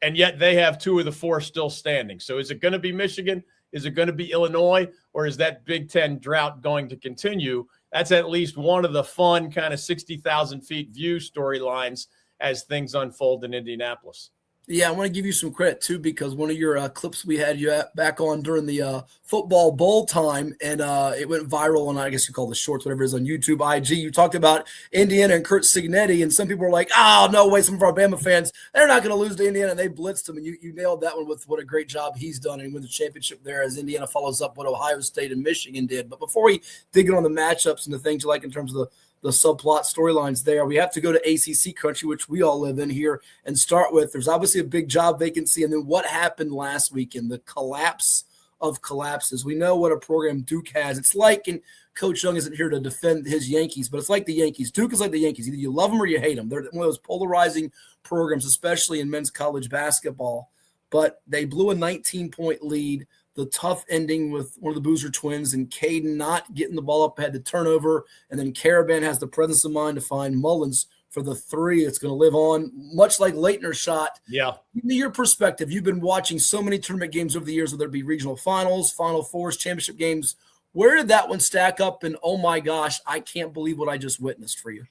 and yet they have 2 of the 4 still standing. So is it going to be Michigan? Is it going to be Illinois? Or is that Big Ten drought going to continue? That's at least one of the fun kind of 60,000 feet view storylines as things unfold in Indianapolis. Yeah, I want to give you some credit, too, because one of your clips we had you back on during the football bowl time, and it went viral on, I guess you call the shorts, whatever it is, on YouTube, IG. You talked about Indiana and Kurt Cignetti, and some people were like, oh, no way, some of our Bama fans, they're not going to lose to Indiana, and they blitzed them, and you nailed that one with what a great job he's done and win the championship there as Indiana follows up what Ohio State and Michigan did. But before we dig in on the matchups and the things you like in terms of the subplot storylines there, we have to go to ACC country, which we all live in here, and start with there's obviously a big job vacancy, and then what happened last weekend, the collapse of collapses. We know what a program Duke has. It's like, and Coach Young isn't here to defend his Yankees, but it's like the Yankees. Duke is like the Yankees. Either you love them or you hate them. They're one of those polarizing programs, especially in men's college basketball. But they blew a 19-point lead. The tough ending with one of the Boozer twins and Caden not getting the ball up, had the turnover, and then Caravan has the presence of mind to find Mullins for the 3. It's going to live on, much like Leitner's shot. Yeah. Give me your perspective. You've been watching so many tournament games over the years, whether it be regional finals, Final Fours, championship games. Where did that one stack up? And, oh, my gosh, I can't believe what I just witnessed for you.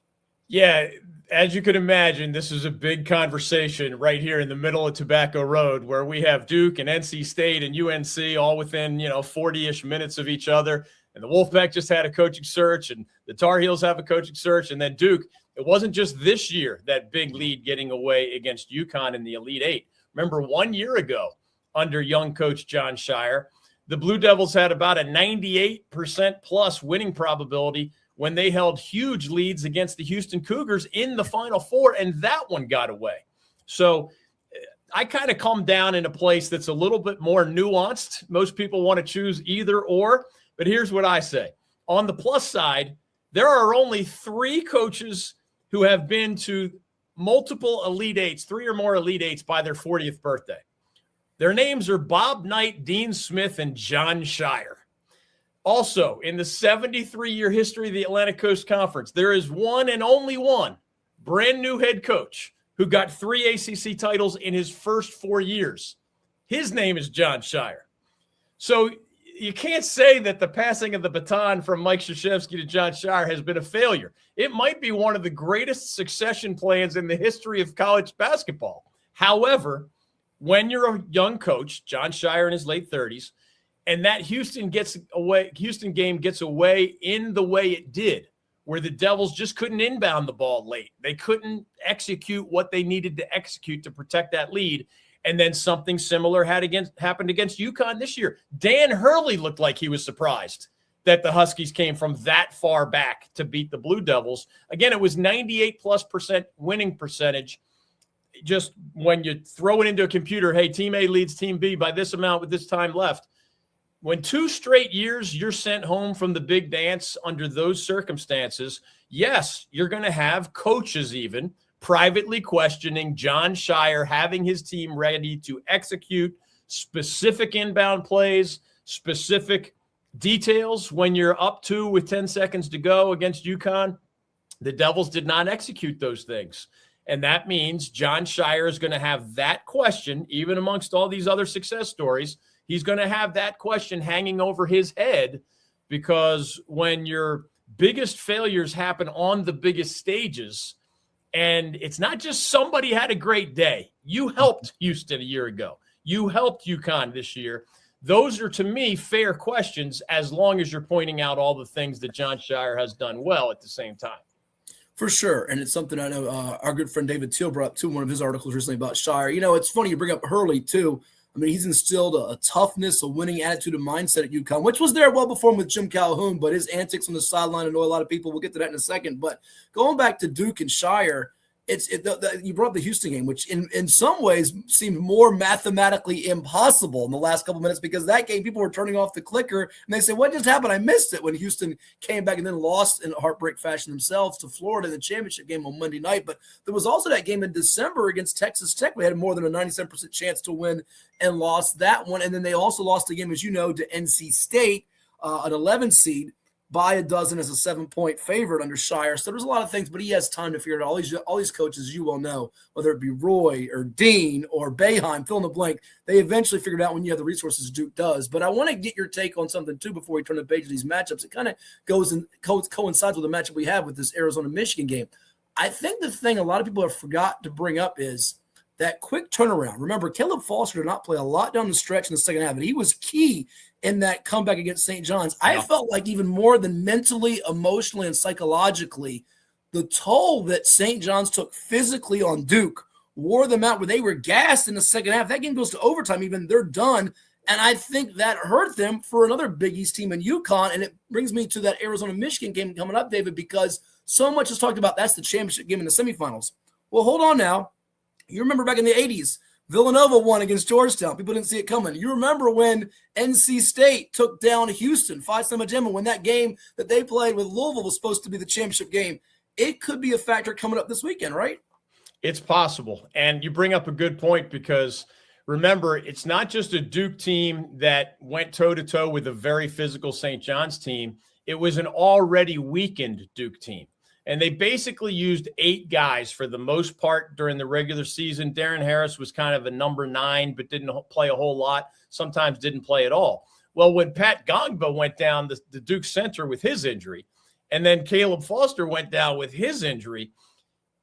Yeah, as you can imagine, this is a big conversation right here in the middle of Tobacco Road, where we have Duke and NC State and UNC all within, 40-ish minutes of each other. And the Wolfpack just had a coaching search, and the Tar Heels have a coaching search. And then Duke, it wasn't just this year, that big lead getting away against UConn in the Elite Eight. Remember, 1 year ago, under young coach John Shire, the Blue Devils had about a 98% plus winning probability when they held huge leads against the Houston Cougars in the Final Four, and that one got away. So I kind of come down in a place that's a little bit more nuanced. Most people want to choose either or, but here's what I say. On the plus side, there are only 3 coaches who have been to multiple Elite Eights, 3 or more Elite Eights by their 40th birthday. Their names are Bob Knight, Dean Smith, and John Shire. Also, in the 73-year history of the Atlantic Coast Conference, there is one and only one brand new head coach who got 3 ACC titles in his first 4 years. His name is John Shire. So you can't say that the passing of the baton from Mike Krzyzewski to John Shire has been a failure. It might be one of the greatest succession plans in the history of college basketball. However, when you're a young coach, John Shire in his late 30s, and that Houston game gets away in the way it did, where the Devils just couldn't inbound the ball late. They couldn't execute what they needed to execute to protect that lead. And then something similar happened against UConn this year. Dan Hurley looked like he was surprised that the Huskies came from that far back to beat the Blue Devils. Again, it was 98+% winning percentage. Just when you throw it into a computer, hey, team A leads team B by this amount with this time left. When 2 straight years you're sent home from the big dance under those circumstances, yes, you're going to have coaches even privately questioning John Shire having his team ready to execute specific inbound plays, specific details when you're up 2 with 10 seconds to go against UConn. The Devils did not execute those things. And that means Jon Scheyer is going to have that question, even amongst all these other success stories. He's going to have that question hanging over his head, because when your biggest failures happen on the biggest stages, and it's not just somebody had a great day. You helped Houston a year ago. You helped UConn this year. Those are, to me, fair questions, as long as you're pointing out all the things that Jon Scheyer has done well at the same time. For sure. And it's something I know our good friend David Teal brought up too in one of his articles recently about Scheyer. You know, it's funny you bring up Hurley too. I mean, he's instilled a toughness, a winning attitude, and mindset at UConn, which was there well before him with Jim Calhoun, but his antics on the sideline annoy a lot of people. We'll get to that in a second. But going back to Duke and Scheyer, you brought up the Houston game, which in some ways seemed more mathematically impossible in the last couple minutes, because that game people were turning off the clicker and they said, what just happened? I missed it, when Houston came back and then lost in heartbreak fashion themselves to Florida in the championship game on Monday night. But there was also that game in December against Texas Tech. We had more than a 97% chance to win and lost that one. And then they also lost a game, as you know, to NC State, an 11 seed, by a dozen as a 7-point favorite under Scheyer. So there's a lot of things, but he has time to figure it out. All these coaches, you well know, whether it be Roy or Dean or Boeheim, fill in the blank, they eventually figured out when you have the resources Duke does. But I want to get your take on something too before we turn the page to these matchups. It kind of coincides with the matchup we have with this Arizona-Michigan game. I think the thing a lot of people have forgot to bring up is that quick turnaround. Remember, Caleb Foster did not play a lot down the stretch in the second half, and he was key in that comeback against St. John's. Yeah. I felt like even more than mentally, emotionally, and psychologically, the toll that St. John's took physically on Duke wore them out, where they were gassed in the second half. That game goes to overtime even. They're done. And I think that hurt them for another Big East team in UConn. And it brings me to that Arizona-Michigan game coming up, David, because so much is talked about that's the championship game in the semifinals. Well, hold on now. You remember back in the 80s, Villanova won against Georgetown. People didn't see it coming. You remember when NC State took down Houston, Phi-Sigma Gamma, when that game that they played with Louisville was supposed to be the championship game. It could be a factor coming up this weekend, right? It's possible. And you bring up a good point, because remember, it's not just a Duke team that went toe-to-toe with a very physical St. John's team. It was an already weakened Duke team. And they basically used 8 guys for the most part during the regular season. Darren Harris was kind of a number 9, but didn't play a whole lot. Sometimes didn't play at all. Well, when Pat Gongba went down, the Duke center, with his injury, and then Caleb Foster went down with his injury,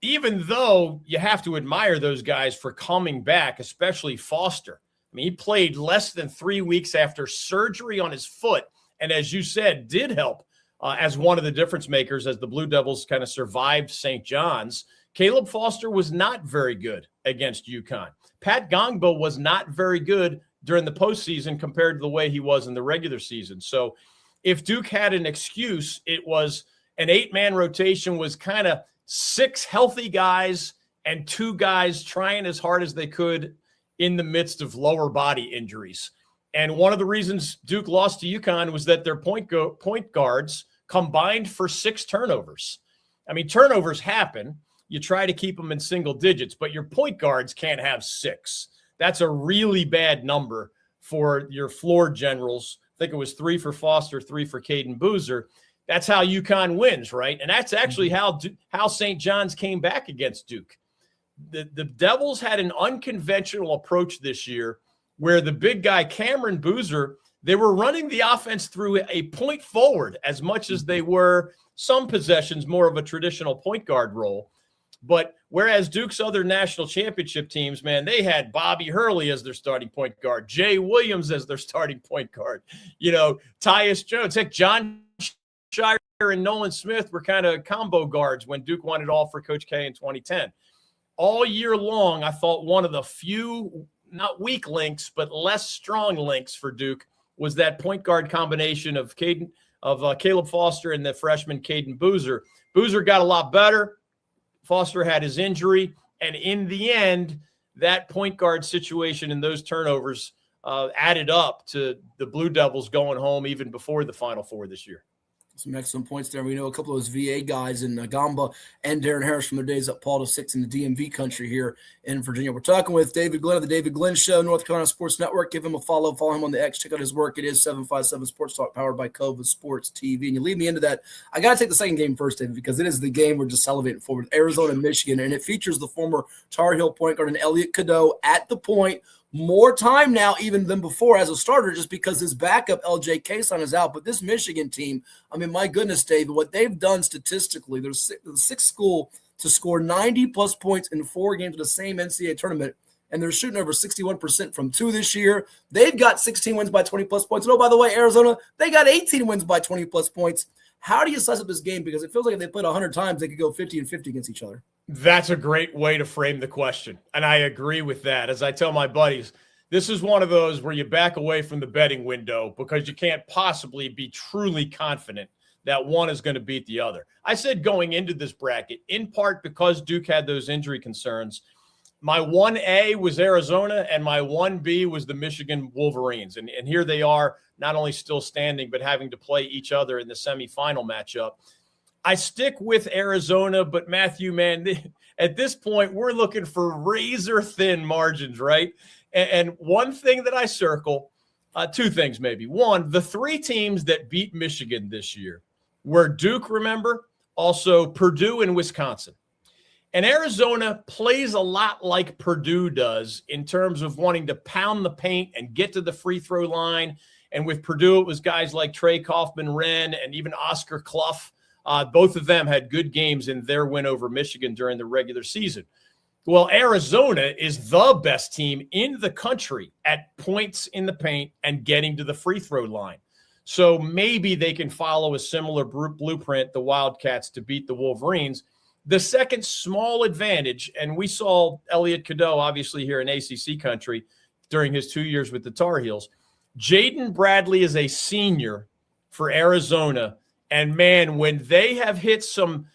even though you have to admire those guys for coming back, especially Foster. I mean, he played less than 3 weeks after surgery on his foot, and as you said, did help as one of the difference makers as the Blue Devils kind of survived St. John's. Caleb Foster was not very good against UConn. Pat Gongba was not very good during the postseason compared to the way he was in the regular season. So if Duke had an excuse, it was an 8-man rotation, was kind of 6 healthy guys and 2 guys trying as hard as they could in the midst of lower body injuries. And one of the reasons Duke lost to UConn was that their point guards combined for 6 turnovers. I mean, turnovers happen. You try to keep them in single digits, but your point guards can't have 6. That's a really bad number for your floor generals. I think it was 3 for Foster, 3 for Caden Boozer. That's how UConn wins, right? And that's actually how St. John's came back against Duke. The Devils had an unconventional approach this year, where the big guy, Cameron Boozer, they were running the offense through a point forward as much as they were some possessions more of a traditional point guard role. But whereas Duke's other national championship teams, man, they had Bobby Hurley as their starting point guard, Jay Williams as their starting point guard, Tyus Jones. Heck, John Scheyer and Nolan Smith were kind of combo guards when Duke won it all for Coach K in 2010. All year long, I thought one of the few, not weak links, but less strong links for Duke was that point guard combination of Caleb Foster and the freshman Caden Boozer. Boozer got a lot better. Foster had his injury. And in the end, that point guard situation and those turnovers added up to the Blue Devils going home even before the Final Four this year. Some excellent points there. We know a couple of those VA guys in Gamba and Darren Harris from their days at Paul to 6 in the DMV country here in Virginia. We're talking with David Glenn of the David Glenn Show, North Carolina Sports Network. Give him a follow. Follow him on the X. Check out his work. It is 757 Sports Talk, powered by Cova Sports TV. And you lead me into that. I got to take the second game first, David, because it is the game we're just salivating for with Arizona and Michigan. And it features the former Tar Heel point guard and Elliot Cadeau at the point. More time now even than before as a starter, just because his backup LJ Kayson is out. But this Michigan team, I mean, my goodness, David, what they've done statistically, they're the sixth school to score 90-plus points in 4 games of the same NCAA tournament, and they're shooting over 61% from 2 this year. They've got 16 wins by 20-plus points. And, oh, by the way, Arizona, they got 18 wins by 20-plus points. How do you size up this game? Because it feels like if they played 100 times, they could go 50 and 50 against each other. That's a great way to frame the question, and I agree with that. As I tell my buddies, this is one of those where you back away from the betting window because you can't possibly be truly confident that one is going to beat the other. I said going into this bracket, in part because Duke had those injury concerns, my 1A was Arizona and my 1B was the Michigan Wolverines. And here they are, not only still standing, but having to play each other in the semifinal matchup. I stick with Arizona, but Matthew, man, at this point, we're looking for razor-thin margins, right? And one thing that I circle, 2 things maybe. One, the 3 teams that beat Michigan this year were Duke, remember, also Purdue and Wisconsin. And Arizona plays a lot like Purdue does in terms of wanting to pound the paint and get to the free throw line. And with Purdue, it was guys like Trey Kaufman-Renn and even Oscar Clough. Both of them had good games in their win over Michigan during the regular season. Well, Arizona is the best team in the country at points in the paint and getting to the free throw line. So maybe they can follow a similar blueprint, the Wildcats, to beat the Wolverines. The second small advantage, and we saw Elliot Cadeau, obviously, here in ACC country during his 2 years with the Tar Heels. Jaden Bradley is a senior for Arizona. And, man, when they have hit some,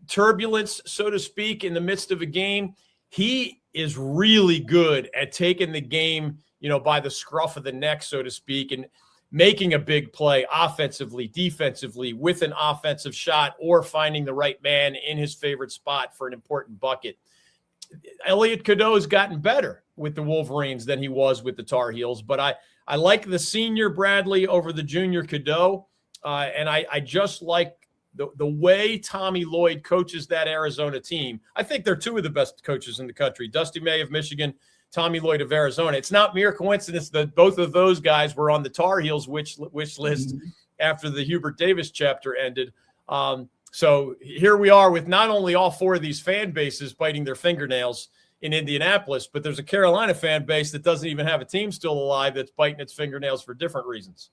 turbulence, so to speak, in the midst of a game, he is really good at taking the game, by the scruff of the neck, so to speak, and making a big play offensively, defensively, with an offensive shot or finding the right man in his favorite spot for an important bucket. Elliot Cadeau has gotten better with the Wolverines than he was with the Tar Heels, but I like the senior Bradley over the junior Cadeau, and I just like the way Tommy Lloyd coaches that Arizona team. I think they're 2 of the best coaches in the country, Dusty May of Michigan, Tommy Lloyd of Arizona. It's not mere coincidence that both of those guys were on the Tar Heels wish list after the Hubert Davis chapter ended. So here we are with not only all 4 of these fan bases biting their fingernails in Indianapolis, but there's a Carolina fan base that doesn't even have a team still alive that's biting its fingernails for different reasons.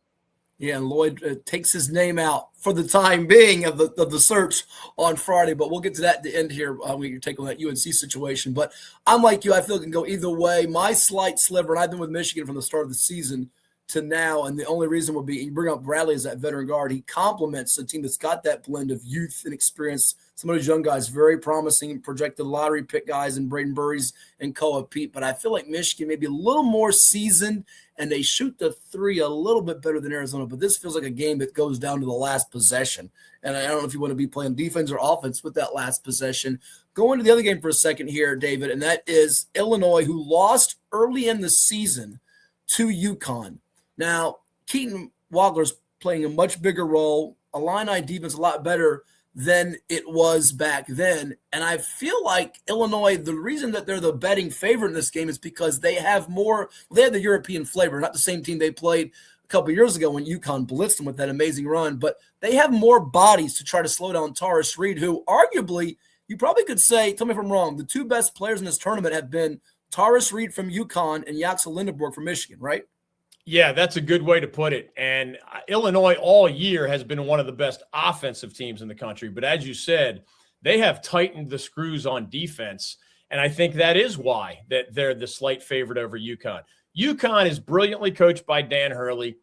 Yeah, and Lloyd takes his name out for the time being of the search on Friday, but we'll get to that at the end here when you take on that UNC situation. But I'm like you, I feel it can go either way. My slight sliver, and I've been with Michigan from the start of the season to now, and the only reason would be you bring up Bradley as that veteran guard. He complements a team that's got that blend of youth and experience. Some of those young guys, very promising, projected lottery pick guys in Braden Burries and Koa Pete. But I feel like Michigan may be a little more seasoned, and they shoot the 3 a little bit better than Arizona. But this feels like a game that goes down to the last possession. And I don't know if you want to be playing defense or offense with that last possession. Go into the other game for a second here, David, and that is Illinois, who lost early in the season to UConn. Now, Keaton Wagler's playing a much bigger role. Illini defense a lot better than it was back then. And I feel like Illinois, the reason that they're the betting favorite in this game is because they have the European flavor, not the same team they played a couple of years ago when UConn blitzed them with that amazing run, but they have more bodies to try to slow down Taurus Reed, who arguably, you probably could say, tell me if I'm wrong, the 2 best players in this tournament have been Taurus Reed from UConn and Yaxel Lindeborg from Michigan, right? Yeah, that's a good way to put it. And Illinois all year has been one of the best offensive teams in the country. But as you said, they have tightened the screws on defense. And I think that is why that they're the slight favorite over UConn. UConn is brilliantly coached by Dan Hurley.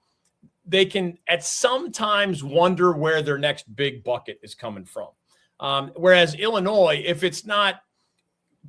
They can at some times wonder where their next big bucket is coming from. Whereas Illinois, if it's not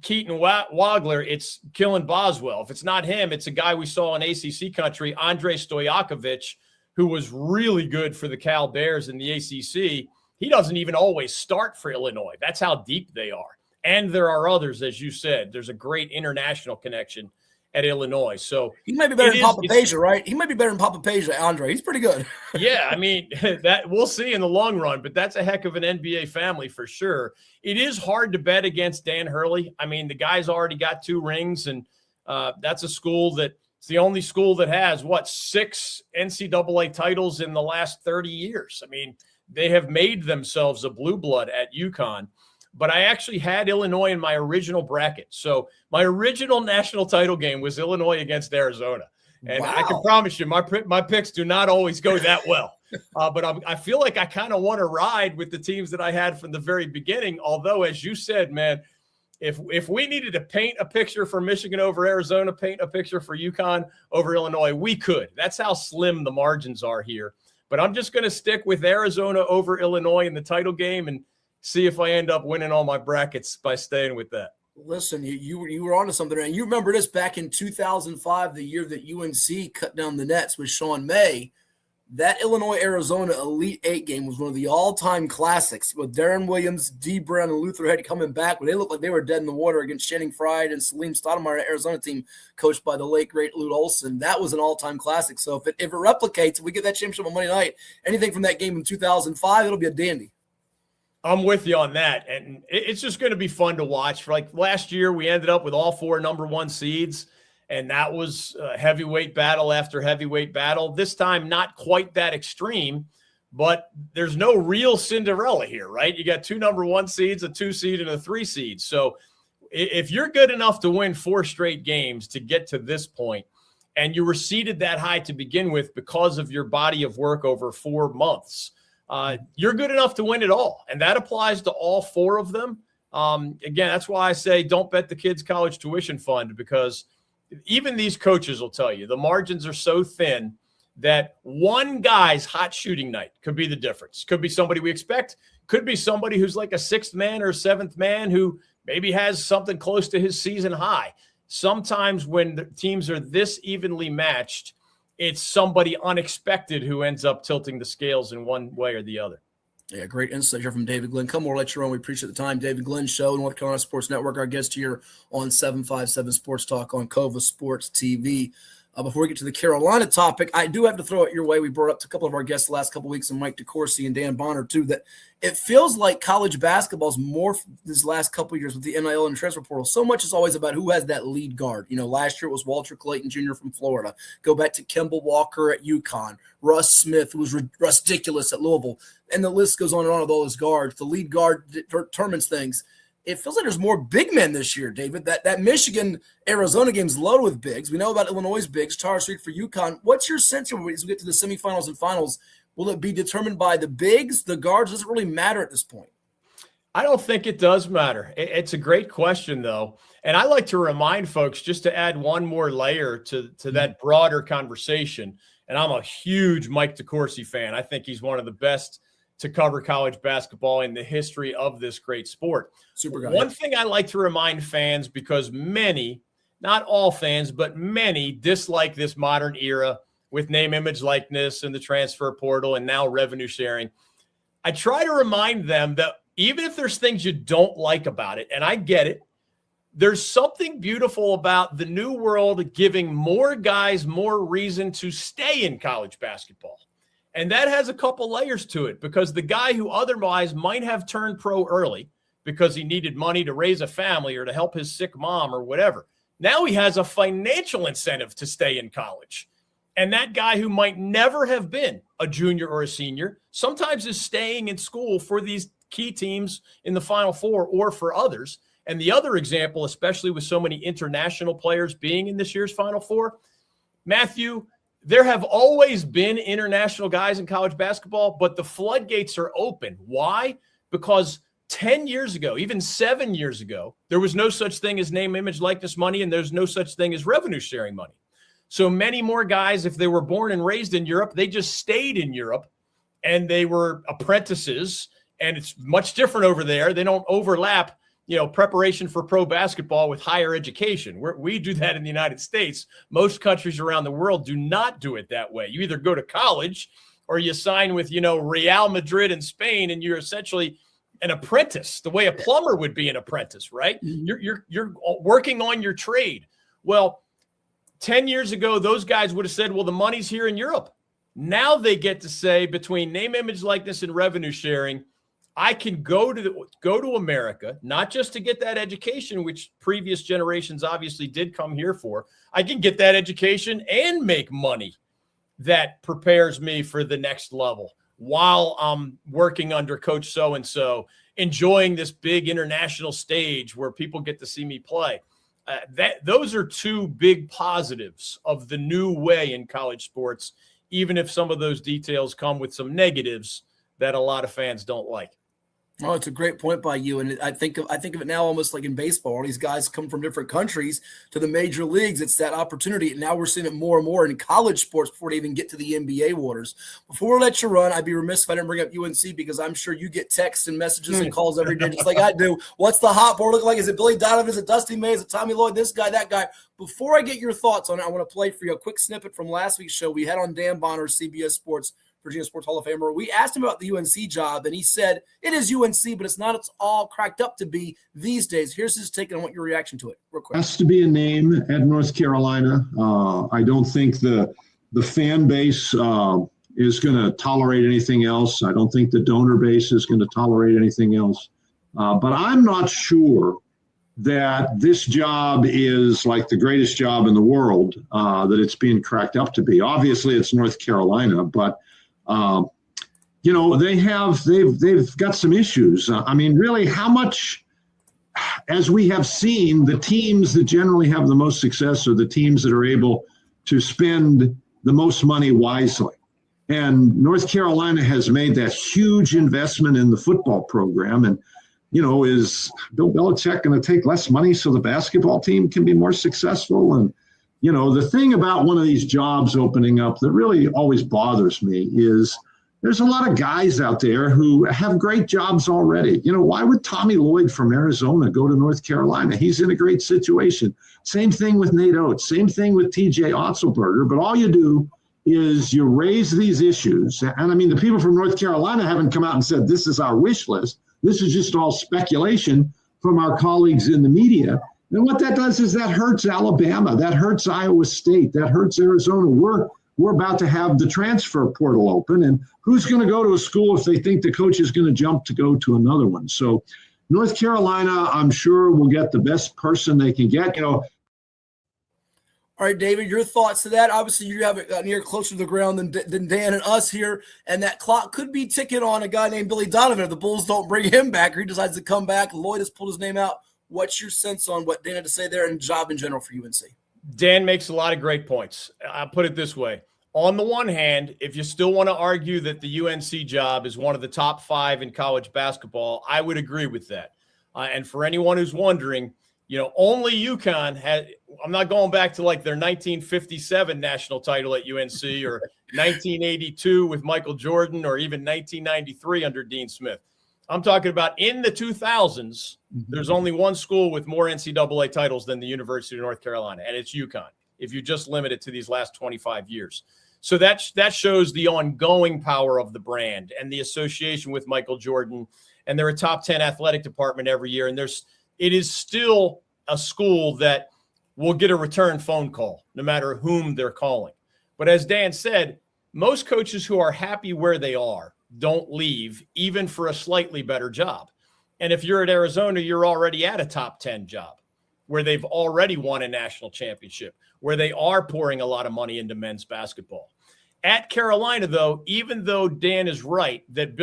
Keaton Wagler, it's Killen Boswell. If it's not him, it's a guy we saw in ACC country, Andrei Stojakovic, who was really good for the Cal Bears in the ACC, he doesn't even always start for Illinois. That's how deep they are. And there are others, as you said. There's a great international connection at Illinois. So he might be better than Papa Peja, right? He might be better than Papa Peja, Andre. He's pretty good. Yeah, I mean, that we'll see in the long run, but that's a heck of an NBA family for sure. It is hard to bet against Dan Hurley. I mean, the guy's already got 2 rings, and that's a school that it's the only school that has, 6 NCAA titles in the last 30 years. I mean, they have made themselves a blue blood at UConn. But I actually had Illinois in my original bracket. So my original national title game was Illinois against Arizona. And I can promise you, my picks do not always go that well. But I feel like I kind of want to ride with the teams that I had from the very beginning. Although, as you said, man, if we needed to paint a picture for Michigan over Arizona, paint a picture for UConn over Illinois, we could. That's how slim the margins are here. But I'm just going to stick with Arizona over Illinois in the title game and see if I end up winning all my brackets by staying with that. Listen, you were onto something, and you remember this back in 2005, the year that UNC cut down the nets with Sean May. That Illinois-Arizona Elite Eight game was one of the all-time classics with Darren Williams, D. Brown, and Luther Head coming back when they looked like they were dead in the water against Channing Fried and Salim Stoudemire, Arizona team coached by the late, great Lute Olson. That was an all-time classic. So if it replicates, if we get that championship on Monday night, anything from that game in 2005, it'll be a dandy. I'm with you on that. And it's just going to be fun to watch. For like last year, we ended up with all 4 number 1 seeds, and that was a heavyweight battle after heavyweight battle. This time, not quite that extreme, but there's no real Cinderella here, right? You got 2 number 1 seeds, a 2 seed, and a 3 seed. So if you're good enough to win 4 straight games to get to this point, and you were seeded that high to begin with because of your body of work over 4 months, you're good enough to win it all. And that applies to all 4 of them. Again, that's why I say don't bet the kids' college tuition fund, because even these coaches will tell you the margins are so thin that one guy's hot shooting night could be the difference. Could be somebody we expect, could be somebody who's like a 6th man or 7th man who maybe has something close to his season high. Sometimes when the teams are this evenly matched, it's somebody unexpected who ends up tilting the scales in one way or the other. Yeah, great insight here from David Glenn. Come more later on. We appreciate the time. David Glenn Show, North Carolina Sports Network, our guest here on 757 Sports Talk on Cova Sports TV. Before we get to the Carolina topic, I do have to throw it your way. We brought up to a couple of our guests the last couple of weeks, and Mike DeCourcy and Dan Bonner, too, that it feels like college basketball's morphed these last couple of years with the NIL and transfer portal. So much is always about who has that lead guard. You know, last year it was Walter Clayton Jr. from Florida. Go back to Kemba Walker at UConn. Russ Smith, who was ridiculous at Louisville. And the list goes on and on with all those guards. The lead guard determines things. It feels like there's more big men this year, David. That Michigan-Arizona game's loaded with bigs. We know about Illinois' bigs, Tara Street for UConn. What's your sense of as we get to the semifinals and finals? Will it be determined by the bigs, the guards? Does it really matter at this point? I don't think it does matter. It's a great question, though. And I like to remind folks, just to add one more layer to that broader conversation, and I'm a huge Mike DeCourcy fan. I think he's one of the best to cover college basketball in the history of this great sport. Super guy. One thing I like to remind fans, because many, not all fans, but many dislike this modern era with name, image, likeness, and the transfer portal, and now revenue sharing. I try to remind them that even if there's things you don't like about it, and I get it, there's something beautiful about the new world giving more guys more reason to stay in college basketball. And that has a couple layers to it, because the guy who otherwise might have turned pro early because he needed money to raise a family or to help his sick mom or whatever, now he has a financial incentive to stay in college. And that guy who might never have been a junior or a senior sometimes is staying in school for these key teams in the Final Four or for others. And the other example, especially with so many international players being in this year's Final Four, Matthew, there have always been international guys in college basketball, but the floodgates are open. Why? Because 10 years ago, even 7 years ago, there was no such thing as name, image, likeness money, and there's no such thing as revenue sharing money. So many more guys, if they were born and raised in Europe, they just stayed in Europe and they were apprentices, and it's much different over there. They don't overlap. preparation for pro basketball with higher education. We do that in the United States. Most countries around the world do not do it that way. You either go to college or you sign with, Real Madrid in Spain, and you're essentially an apprentice, the way a plumber would be an apprentice, right? You're working on your trade. Well, 10 years ago, those guys would have said, well, the money's here in Europe. Now they get to say, between name, image, likeness, and revenue sharing, I can go to America, not just to get that education, which previous generations obviously did come here for. I can get that education and make money that prepares me for the next level while I'm working under Coach so-and-so, enjoying this big international stage where people get to see me play. Those are two big positives of the new way in college sports, even if some of those details come with some negatives that a lot of fans don't like. Oh, it's a great point by you. And I think of it now almost like in baseball. All these guys come from different countries to the major leagues. It's that opportunity. And now we're seeing it more and more in college sports before they even get to the NBA waters. Before we let you run, I'd be remiss if I didn't bring up UNC, because I'm sure you get texts and messages and calls every day just like I do. What's the hot board look like? Is it Billy Donovan? Is it Dusty May? Is it Tommy Lloyd? This guy, that guy. Before I get your thoughts on it, I want to play for you a quick snippet from last week's show. We had on Dan Bonner, CBS Sports, Virginia Sports Hall of Famer. We asked him about the UNC job, and he said it is UNC, but it's not. It's all cracked up to be these days. Here's his take, and I want your reaction to it real quick. Has to be a name at North Carolina. I don't think the fan base is going to tolerate anything else. I don't think the donor base is going to tolerate anything else. But I'm not sure that this job is like the greatest job in the world, that it's being cracked up to be. Obviously, it's North Carolina, but they've got some issues. I mean, really, how much, as we have seen, the teams that generally have the most success are the teams that are able to spend the most money wisely. And North Carolina has made that huge investment in the football program. And, is Bill Belichick going to take less money so the basketball team can be more successful? And, the thing about one of these jobs opening up that really always bothers me is there's a lot of guys out there who have great jobs already. Why would Tommy Lloyd from Arizona go to North Carolina? He's in a great situation. Same thing with Nate Oates. Same thing with TJ Otzelberger. But all you do is you raise these issues. And I mean, the people from North Carolina haven't come out and said, this is our wish list. This is just all speculation from our colleagues in the media. And what that does is that hurts Alabama. That hurts Iowa State. That hurts Arizona. We're about to have the transfer portal open. And who's going to go to a school if they think the coach is going to jump to go to another one? So North Carolina, I'm sure, will get the best person they can get. All right, David, your thoughts to that? Obviously, you have it near closer to the ground than Dan and us here, and that clock could be ticking on a guy named Billy Donovan if the Bulls don't bring him back or he decides to come back. Lloyd has pulled his name out. What's your sense on what Dan had to say there and job in general for UNC? Dan makes a lot of great points. I'll put it this way. On the one hand, if you still want to argue that the UNC job is one of the top 5 in college basketball, I would agree with that. And for anyone who's wondering, only UConn had, I'm not going back to like their 1957 national title at UNC or 1982 with Michael Jordan or even 1993 under Dean Smith. I'm talking about in the 2000s, there's only one school with more NCAA titles than the University of North Carolina, and it's UConn, if you just limit it to these last 25 years. So that shows the ongoing power of the brand and the association with Michael Jordan, and they're a top 10 athletic department every year, and it is still a school that will get a return phone call no matter whom they're calling. But as Dan said, most coaches who are happy where they are don't leave even for a slightly better job. And if you're at Arizona, you're already at a top 10 job where they've already won a national championship, where they are pouring a lot of money into men's basketball. At Carolina, though, even though Dan is right that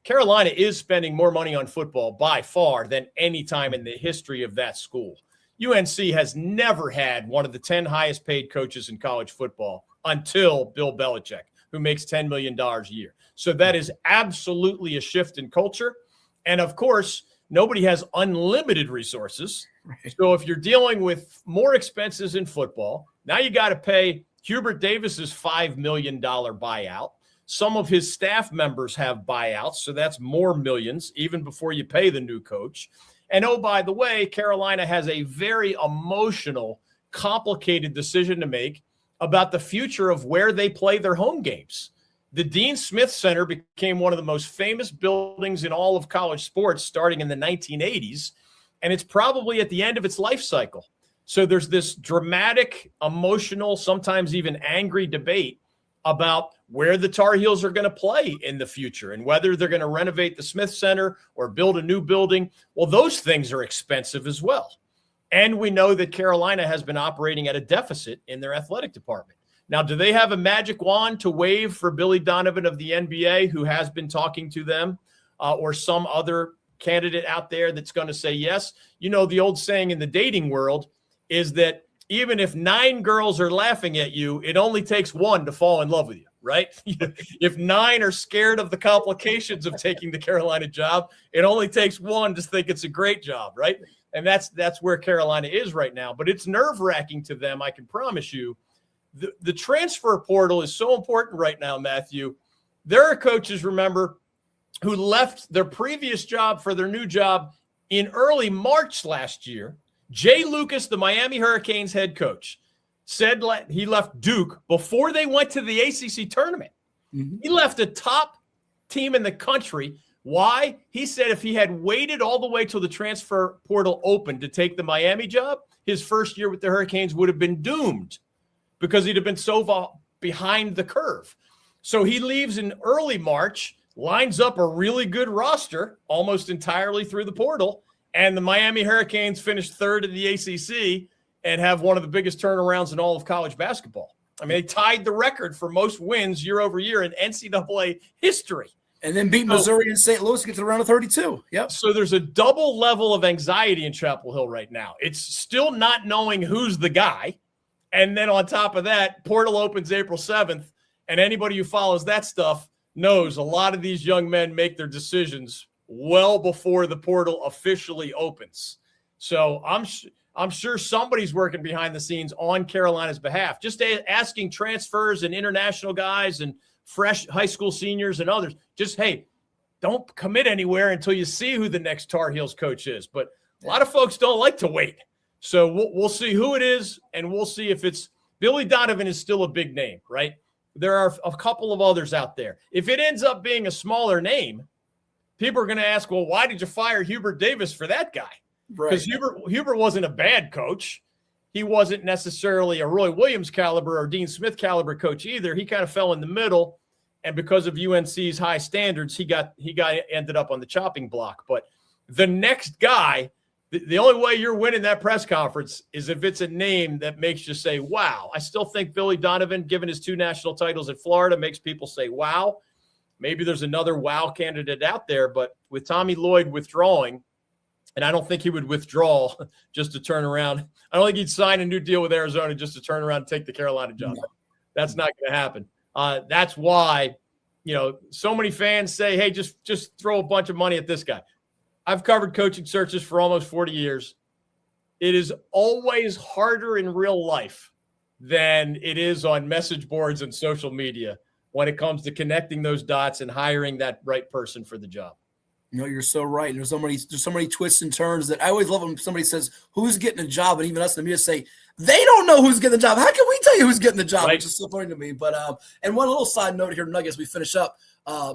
Carolina is spending more money on football by far than any time in the history of that school. UNC has never had one of the 10 highest paid coaches in college football until Bill Belichick, who makes $10 million a year. So that is absolutely a shift in culture. And of course, nobody has unlimited resources. Right. So if you're dealing with more expenses in football, now you got to pay Hubert Davis's $5 million buyout. Some of his staff members have buyouts, so that's more millions even before you pay the new coach. And oh, by the way, Carolina has a very emotional, complicated decision to make about the future of where they play their home games. The Dean Smith Center became one of the most famous buildings in all of college sports starting in the 1980s, and it's probably at the end of its life cycle. So there's this dramatic, emotional, sometimes even angry debate about where the Tar Heels are going to play in the future and whether they're going to renovate the Smith Center or build a new building. Well, those things are expensive as well. And we know that Carolina has been operating at a deficit in their athletic department. Now, do they have a magic wand to wave for Billy Donovan of the NBA, who has been talking to them, or some other candidate out there that's going to say yes? You know, the old saying in the dating world is that even if 9 girls are laughing at you, it only takes 1 to fall in love with you, right? If 9 are scared of the complications of taking the Carolina job, it only takes 1 to think it's a great job, right? And that's where Carolina is right now. But it's nerve-wracking to them, I can promise you. The transfer portal is so important right now, Matthew. There are coaches, remember, who left their previous job for their new job in early March last year. Jay Lucas, the Miami Hurricanes head coach, said he left Duke before they went to the ACC tournament. Mm-hmm. He left a top team in the country. Why? He said if he had waited all the way till the transfer portal opened to take the Miami job, his first year with the Hurricanes would have been doomed because he'd have been so behind the curve. So he leaves in early March, lines up a really good roster almost entirely through the portal, and the Miami Hurricanes finished 3rd in the ACC and have one of the biggest turnarounds in all of college basketball. I mean, they tied the record for most wins year over year in NCAA history. And then beat Missouri and St. Louis to get to the round of 32. Yep. So there's a double level of anxiety in Chapel Hill right now. It's still not knowing who's the guy. And then on top of that, portal opens April 7th, and anybody who follows that stuff knows a lot of these young men make their decisions well before the portal officially opens. So I'm sure somebody's working behind the scenes on Carolina's behalf, just asking transfers and international guys and fresh high school seniors and others, just, hey, don't commit anywhere until you see who the next Tar Heels coach is. But a lot of folks don't like to wait. So we'll see who it is, and we'll see if it's Billy Donovan is still a big name, right? There are a couple of others out there. If it ends up being a smaller name, people are going to ask, well, why did you fire Hubert Davis for that guy? Because Hubert wasn't a bad coach. He wasn't necessarily a Roy Williams caliber or Dean Smith caliber coach either. He kind of fell in the middle, and because of UNC's high standards, he ended up on the chopping block. But the next guy, the only way you're winning that press conference is if it's a name that makes you say, wow. I still think Billy Donovan, given his 2 national titles at Florida, makes people say, wow. Maybe there's another wow candidate out there, but with Tommy Lloyd withdrawing, and I don't think he would withdraw just to turn around. I don't think he'd sign a new deal with Arizona just to turn around and take the Carolina job. No. That's not going to happen. That's why, so many fans say, hey, just throw a bunch of money at this guy. I've covered coaching searches for almost 40 years. It is always harder in real life than it is on message boards and social media when it comes to connecting those dots and hiring that right person for the job. No, you're so right. There's so many twists and turns that I always love when somebody says, who's getting a job? And even us in the media say, they don't know who's getting the job. How can we tell you who's getting the job? Right. Which is so funny to me. But and one little side note here, Nuggets, we finish up.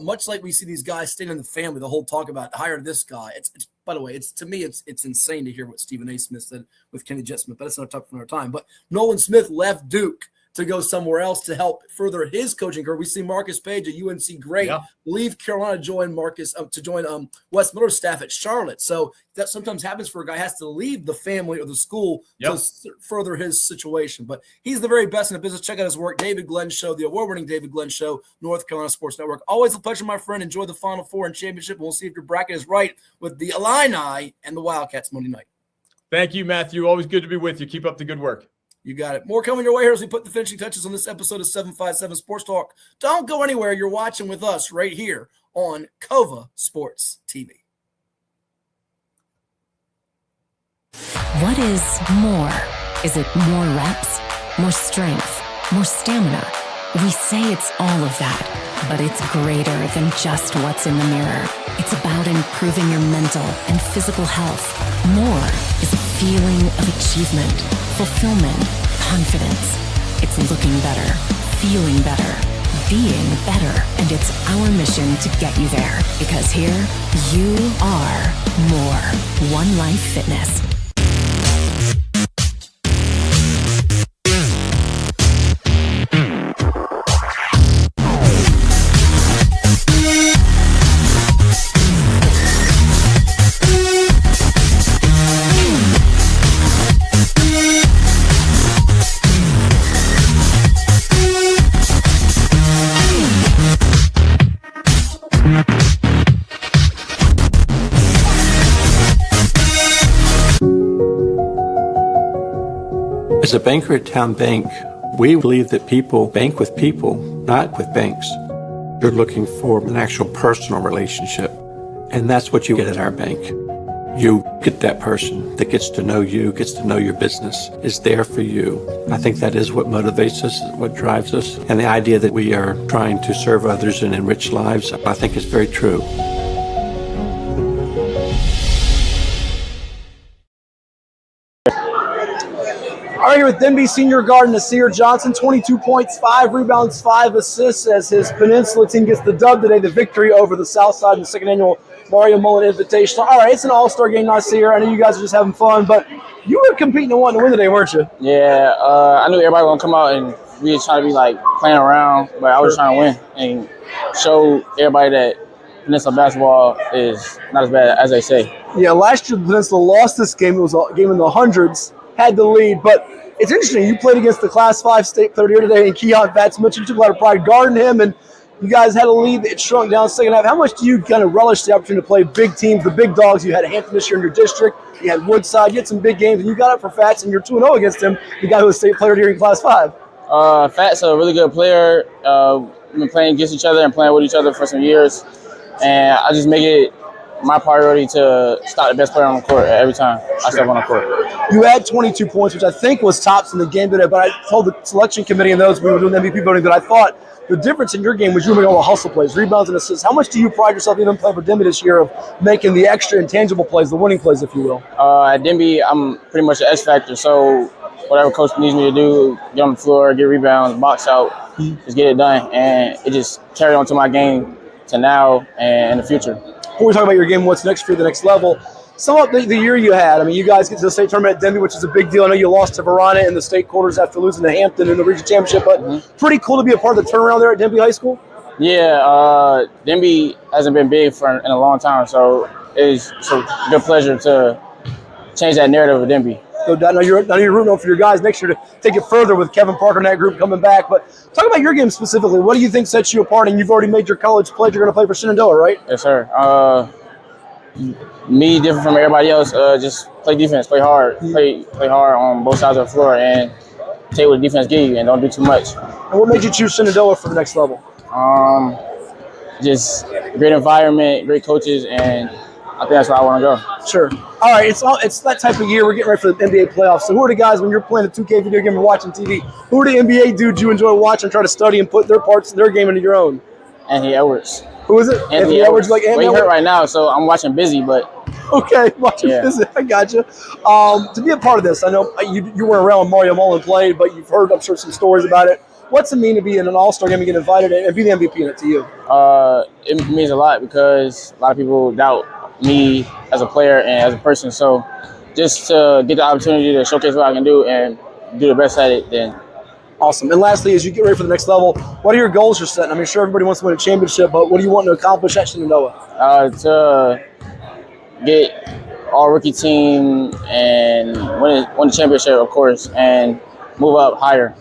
Much like we see these guys staying in the family, the whole talk about hire this guy. It's by the way, it's insane to hear what Stephen A. Smith said with Kenny Jet Smith, but that's another topic for another time. But Nolan Smith left Duke to go somewhere else to help further his coaching career. We see Marcus Page, a UNC great, leave Carolina, join Wes Miller's staff at Charlotte. So that sometimes happens for a guy who has to leave the family or the school to further his situation. But he's the very best in the business. Check out his work, David Glenn Show, the award-winning David Glenn Show, North Carolina Sports Network. Always a pleasure, my friend. Enjoy the Final Four and championship. And we'll see if your bracket is right with the Illini and the Wildcats Monday night. Thank you, Matthew. Always good to be with you. Keep up the good work. You got it. More coming your way here as we put the finishing touches on this episode of 757 Sports Talk. Don't go anywhere. You're watching with us right here on Cova Sports TV. What is more? Is it more reps, more strength, more stamina? We say it's all of that. But it's greater than just what's in the mirror. It's about improving your mental and physical health. More is a feeling of achievement, fulfillment, confidence. It's looking better, feeling better, being better. And it's our mission to get you there. Because here, you are more. One Life Fitness. As a banker at Town Bank, we believe that people bank with people, not with banks. You're looking for an actual personal relationship, and that's what you get at our bank. You get that person that gets to know you, gets to know your business, is there for you. I think that is what motivates us, what drives us, and the idea that we are trying to serve others and enrich lives, I think is very true. All right, here with Denbigh senior guard Nasir Johnson, 22 points, 5 rebounds, 5 assists as his Peninsula team gets the dub today, the victory over the Southside in the second annual Mario Mullen Invitational. All right, it's an all-star game, Nasir. I know you guys are just having fun, but you were competing and wanting to win today, weren't you? Yeah, I knew everybody was going to come out and we were trying to be like playing around, but I was trying to win and show everybody that Peninsula basketball is not as bad as they say. Yeah, last year the Peninsula lost this game. It was a game in the hundreds, had the lead, but it's interesting. You played against the Class 5 state player here today, and Keon Vats Mitchell. You took a lot of pride guarding him, and you guys had a lead that shrunk down second half. How much do you kind of relish the opportunity to play big teams, the big dogs? You had Hampton this year in your district. You had Woodside. You had some big games, and you got up for Fats, and you're 2-0 against him, the guy who was state player here in Class 5. Fats a really good player. We've been playing against each other and playing with each other for some years, and I just make it my priority to stop the best player on the court every time I step on the court. You had 22 points, which I think was tops in the game today, but I told the selection committee and those we were doing MVP voting that I thought the difference in your game was you were making all the hustle plays, rebounds and assists. How much do you pride yourself even playing for Denbigh this year of making the extra intangible plays, the winning plays, if you will? At Denbigh, I'm pretty much an X factor, so whatever coach needs me to do, get on the floor, get rebounds, box out, just get it done, and it just carried on to my game to now and in the future. Before we talk about your game, what's next for you, the next level, sum up the year you had. I mean, you guys get to the state tournament at Denbigh, which is a big deal. I know you lost to Verona in the state quarters after losing to Hampton in the region championship, but pretty cool to be a part of the turnaround there at Denbigh High School. Yeah, Denbigh hasn't been big in a long time, so it's a good pleasure to change that narrative of Denbigh. So I know you're rooting for your guys next year to take it further with Kevin Parker and that group coming back. But talk about your game specifically. What do you think sets you apart? And you've already made your college pledge. You're going to play for Shenandoah, right? Yes, sir. Me, different from everybody else, just play defense, play hard, play hard on both sides of the floor, and take what the defense gives you and don't do too much. And what made you choose Shenandoah for the next level? Just great environment, great coaches, and I think that's where I want to go. Sure. All right, it's that type of year. We're getting ready for the NBA playoffs. So who are the guys, when you're playing a 2K video game and watching TV, who are the NBA dudes you enjoy watching, try to study and put their parts of their game into your own? Anthony Edwards. Who is it? Anthony Edwards. Like Anthony Edwards? Hurt right now, so I'm watching Busy, but... Okay, watching Busy. I got you. To be a part of this, I know you weren't around when Mario Mullen played, but you've heard, I'm sure, some stories about it. What's it mean to be in an all-star game and get invited and be the MVP in it to you? It means a lot because a lot of people doubt me as a player and as a person. So just to get the opportunity to showcase what I can do and do the best at it, then. Awesome. And lastly, as you get ready for the next level, what are your goals you're setting? I mean, sure, everybody wants to win a championship, but what do you want to accomplish at Shenandoah? To get all rookie team and win the championship, of course, and move up higher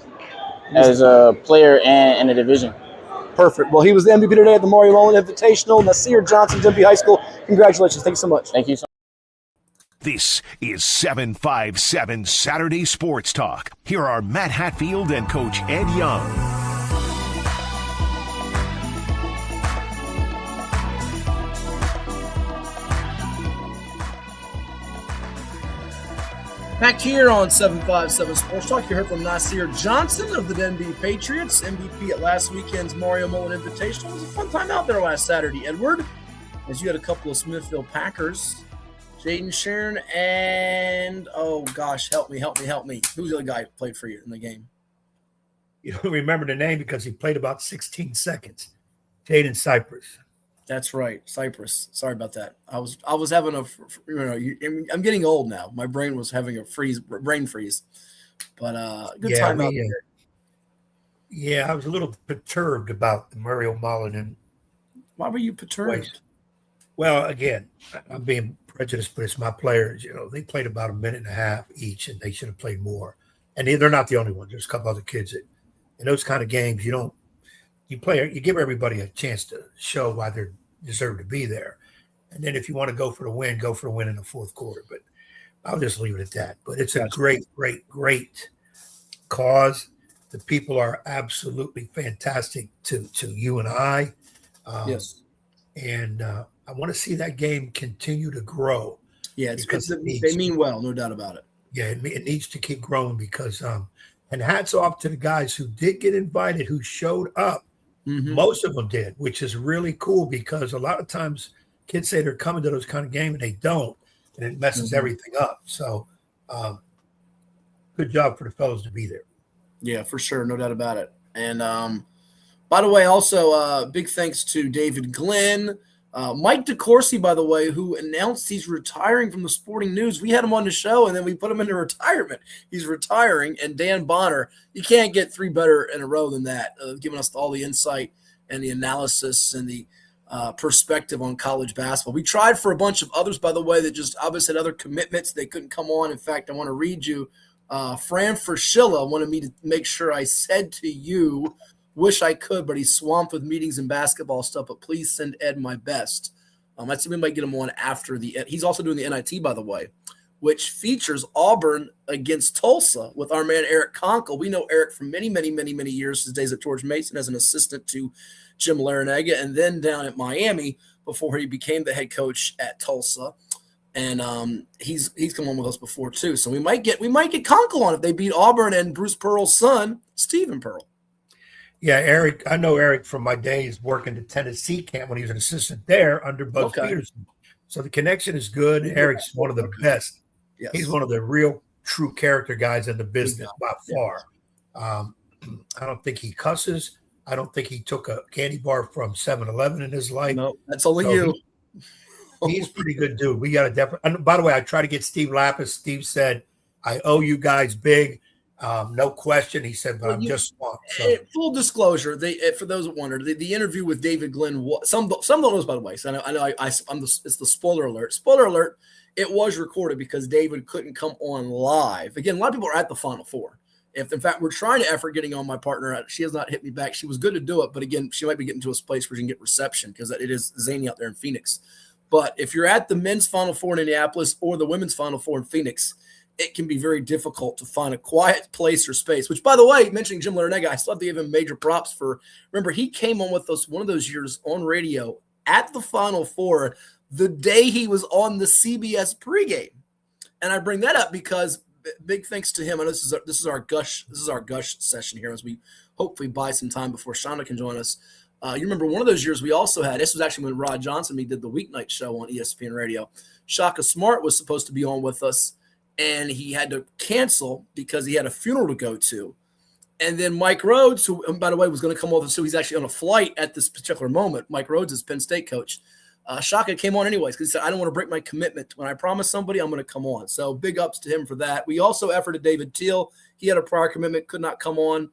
as a player and in the division. Perfect. Well, he was the MVP today at the Mario Mullen Invitational. Nasir Johnson, Denbigh High School. Congratulations. Thank you so much. Thank you so much. This is 757 Saturday Sports Talk. Here are Matt Hatfield and Coach Ed Young. Back here on 757 Sports Talk, you heard from Nasir Johnson of the Denbigh Patriots, MVP at last weekend's Mario Mullen Invitational. It was a fun time out there last Saturday, Edward, as you had a couple of Smithfield Packers, Jaden Sharon, and, oh gosh, help me. Who's the other guy who played for you in the game? You don't remember the name because he played about 16 seconds. Jaden Cypress. That's right, Cypress. Sorry about that. I was having I'm getting old now. My brain was having a brain freeze. But good time out there. Yeah, I was a little perturbed about the Mario Mullen. And why were you perturbed? Well, again, I'm being prejudiced, but it's my players. They played about a minute and a half each, and they should have played more. And they're not the only ones. There's a couple other kids that, in those kind of games, you give everybody a chance to show why they deserve to be there. And then if you want to go for the win in the fourth quarter. But I'll just leave it at that. But it's a great cause. The people are absolutely fantastic to you and I. Yes. And I want to see that game continue to grow. Yeah, they mean well, no doubt about it. Yeah, it needs to keep growing because and hats off to the guys who did get invited, who showed up. Mm-hmm. Most of them did, which is really cool because a lot of times kids say they're coming to those kind of games and they don't, and it messes everything up. So good job for the fellows to be there. Yeah, for sure. No doubt about it. And by the way, also big thanks to David Glenn, Mike DeCourcy, by the way, who announced he's retiring from the Sporting News. We had him on the show, and then we put him into retirement. He's retiring. And Dan Bonner, you can't get three better in a row than that, giving us all the insight and the analysis and the perspective on college basketball. We tried for a bunch of others, by the way, that just obviously had other commitments. They couldn't come on. In fact, I want to read you. Fran Fraschilla wanted me to make sure I said to you, wish I could, but he's swamped with meetings and basketball stuff, but please send Ed my best. I'd say we might get him on after he's also doing the NIT, by the way, which features Auburn against Tulsa with our man Eric Conkle. We know Eric from many, many, many, many years, his days at George Mason as an assistant to Jim Larinaga, and then down at Miami before he became the head coach at Tulsa. And he's come on with us before too. So we might get Conkle on if they beat Auburn and Bruce Pearl's son, Stephen Pearl. Yeah, Eric. I know Eric from my days working the Tennessee camp when he was an assistant there under Buzz Peterson. So the connection is good. Eric's one of the best. Yes. He's one of the real true character guys in the business by far. I don't think he cusses. I don't think he took a candy bar from 7-Eleven in his life. No, that's only you. He's a pretty good dude. We got to definitely. And by the way, I tried to get Steve Lapis. Steve said, I owe you guys big. No question. He said, but I'm just swamped. So. Full disclosure, for those that wondered, the interview with David Glenn, some don't know, by the way. So I know it's the spoiler alert. Spoiler alert, it was recorded because David couldn't come on live. Again, a lot of people are at the Final Four. If, in fact, we're trying to effort getting on my partner, she has not hit me back. She was good to do it, but again, she might be getting to a place where she can get reception because it is zany out there in Phoenix. But if you're at the men's Final Four in Indianapolis or the women's Final Four in Phoenix, it can be very difficult to find a quiet place or space, which, by the way, mentioning Jim Larinaga, I still have to give him major props for. Remember, he came on with us one of those years on radio at the Final Four the day he was on the CBS pregame. And I bring that up because big thanks to him. I know this is our gush session here as we hopefully buy some time before Shauna can join us. You remember one of those years we also had, this was actually when Rod Johnson, he did the weeknight show on ESPN Radio. Shaka Smart was supposed to be on with us, and he had to cancel because he had a funeral to go to. And then Mike Rhodes, who, by the way, was going to come over, so he's actually on a flight at this particular moment. Mike Rhodes is Penn State coach. Shaka came on anyways because he said, I don't want to break my commitment. When I promise somebody, I'm going to come on. So big ups to him for that. We also efforted David Teal. He had a prior commitment, could not come on.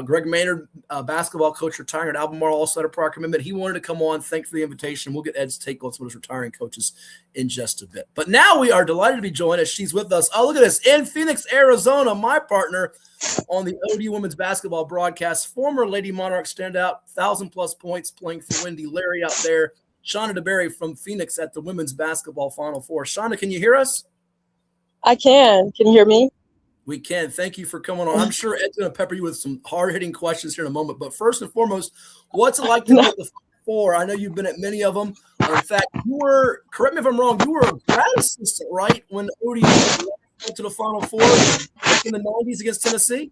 Greg Maynard, basketball coach retiring at Albemarle, also had a prior commitment. He wanted to come on. Thanks for the invitation. We'll get Ed's take on some of his retiring coaches in just a bit. But now we are delighted to be joined as she's with us. Oh, look at this. In Phoenix, Arizona, my partner on the ODU women's basketball broadcast, former Lady Monarch standout, 1,000-plus points playing for Wendy Larry out there. Shauna DeBerry from Phoenix at the women's basketball Final Four. Shauna, can you hear us? I can. Can you hear me? We can. Thank you for coming on. I'm sure Ed's going to pepper you with some hard-hitting questions here in a moment. But first and foremost, what's it like to be at the Final Four? I know you've been at many of them. In fact, you were, correct me if I'm wrong, you were a grad assistant, right, when ODU went to the Final Four back in the 90s against Tennessee?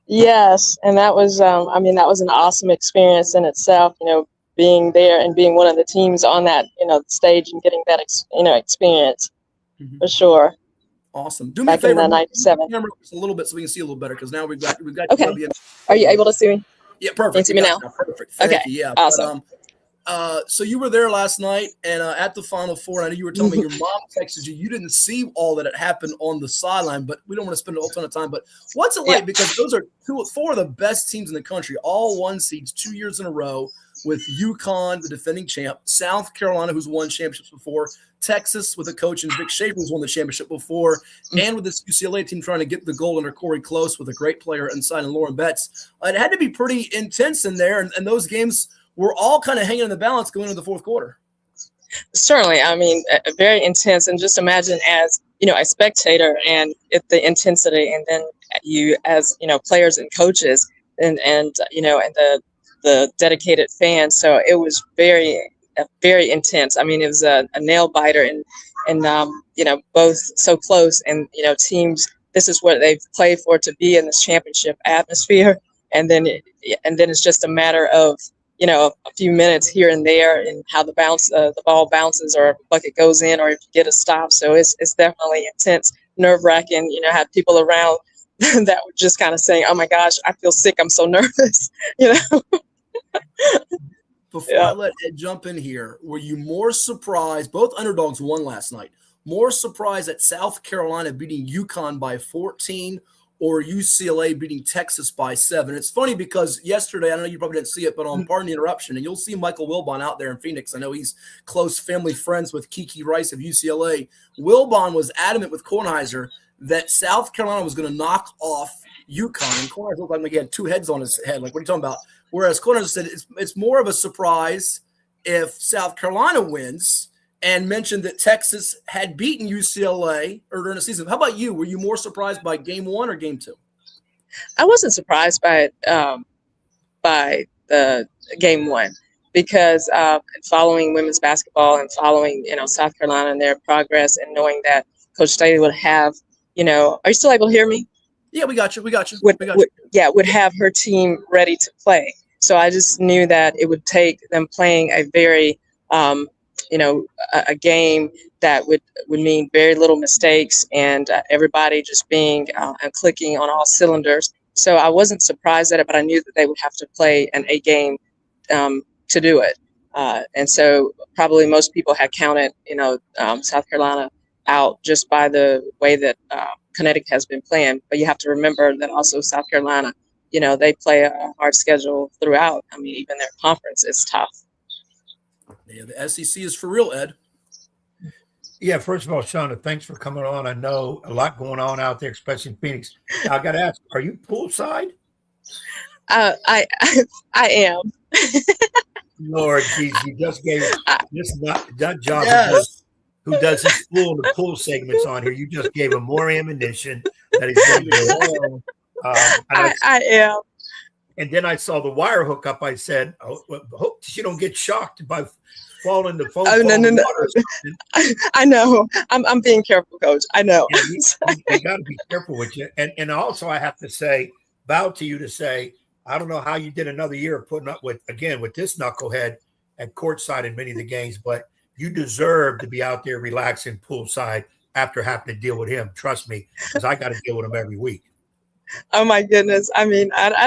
Yes, and that was that was an awesome experience in itself. Being there and being one of the teams on that stage and getting that experience for sure. Awesome. Do me a Back in favor, the '97. camera a little bit so we can see a little better because now we've got Okay. Are you able to see me? Yeah, perfect. Can you see me now? Perfect. Thank Okay. you. Yeah. Awesome. So you were there last night and at the Final Four. I know you were telling me your mom texted you. You didn't see all that had happened on the sideline, but we don't want to spend a whole ton of time. But what's it like? Because those are four of the best teams in the country, all one seeds 2 years in a row, with UConn, the defending champ, South Carolina, who's won championships before, Texas with a coach and Vic Schaefer, who's won the championship before, and with this UCLA team trying to get the gold under Corey Close with a great player inside and Lauren Betts. It had to be pretty intense in there, and those games were all kind of hanging in the balance going into the fourth quarter. Certainly. Very intense. And just imagine as, a spectator and the intensity, and then you as, players and coaches and the dedicated fans. So it was very intense. It was a nail biter and both so close and, teams, this is what they've played for, to be in this championship atmosphere. And then it's just a matter of, a few minutes here and there and how the ball bounces or a bucket goes in or if you get a stop. So it's definitely intense, nerve wracking, have people around that were just kind of saying, oh my gosh, I feel sick. I'm so nervous, Before I let Ed jump in here, were you more surprised? Both underdogs won last night. More surprised at South Carolina beating UConn by 14 or UCLA beating Texas by 7? It's funny because yesterday, I know you probably didn't see it, but on Pardon the Interruption, and you'll see Michael Wilbon out there in Phoenix. I know he's close family friends with Kiki Rice of UCLA. Wilbon was adamant with Kornheiser that South Carolina was going to knock off UConn, and Kornheiser looked like he had two heads on his head. Like, what are you talking about? Whereas Kornheiser said it's more of a surprise if South Carolina wins, and mentioned that Texas had beaten UCLA earlier in the season. How about you? Were you more surprised by game one or game two? I wasn't surprised by the game one because following women's basketball and following, South Carolina and their progress and knowing that Coach Staley would have, are you still able to hear me? Yeah, we got you. Would have her team ready to play. So I just knew that it would take them playing a very, a game that would mean very little mistakes and everybody just being and clicking on all cylinders. So I wasn't surprised at it, but I knew that they would have to play an A game to do it. And so probably most people had counted, South Carolina out just by the way that Connecticut has been playing. But you have to remember that also South Carolina, they play a hard schedule throughout. Even their conference is tough. Yeah, the SEC is for real, Ed. Yeah, first of all, Shauna, thanks for coming on. I know a lot going on out there, especially in Phoenix. I got to ask, are you poolside? I am. Lord, geez, you just gave that job. Yes. Who does his pool segments on here? You just gave him more ammunition that he's going to do. I am. And then I saw the wire hook up. I said, hope she don't get shocked by falling the phone. Oh, no. I know. I'm being careful, Coach. I know. Yeah, you got to be careful with you. And also I have to say, bow to you to say, I don't know how you did another year of putting up with this knucklehead at courtside in many of the games, but you deserve to be out there relaxing poolside after having to deal with him. Trust me, because I got to deal with him every week. Oh my goodness! I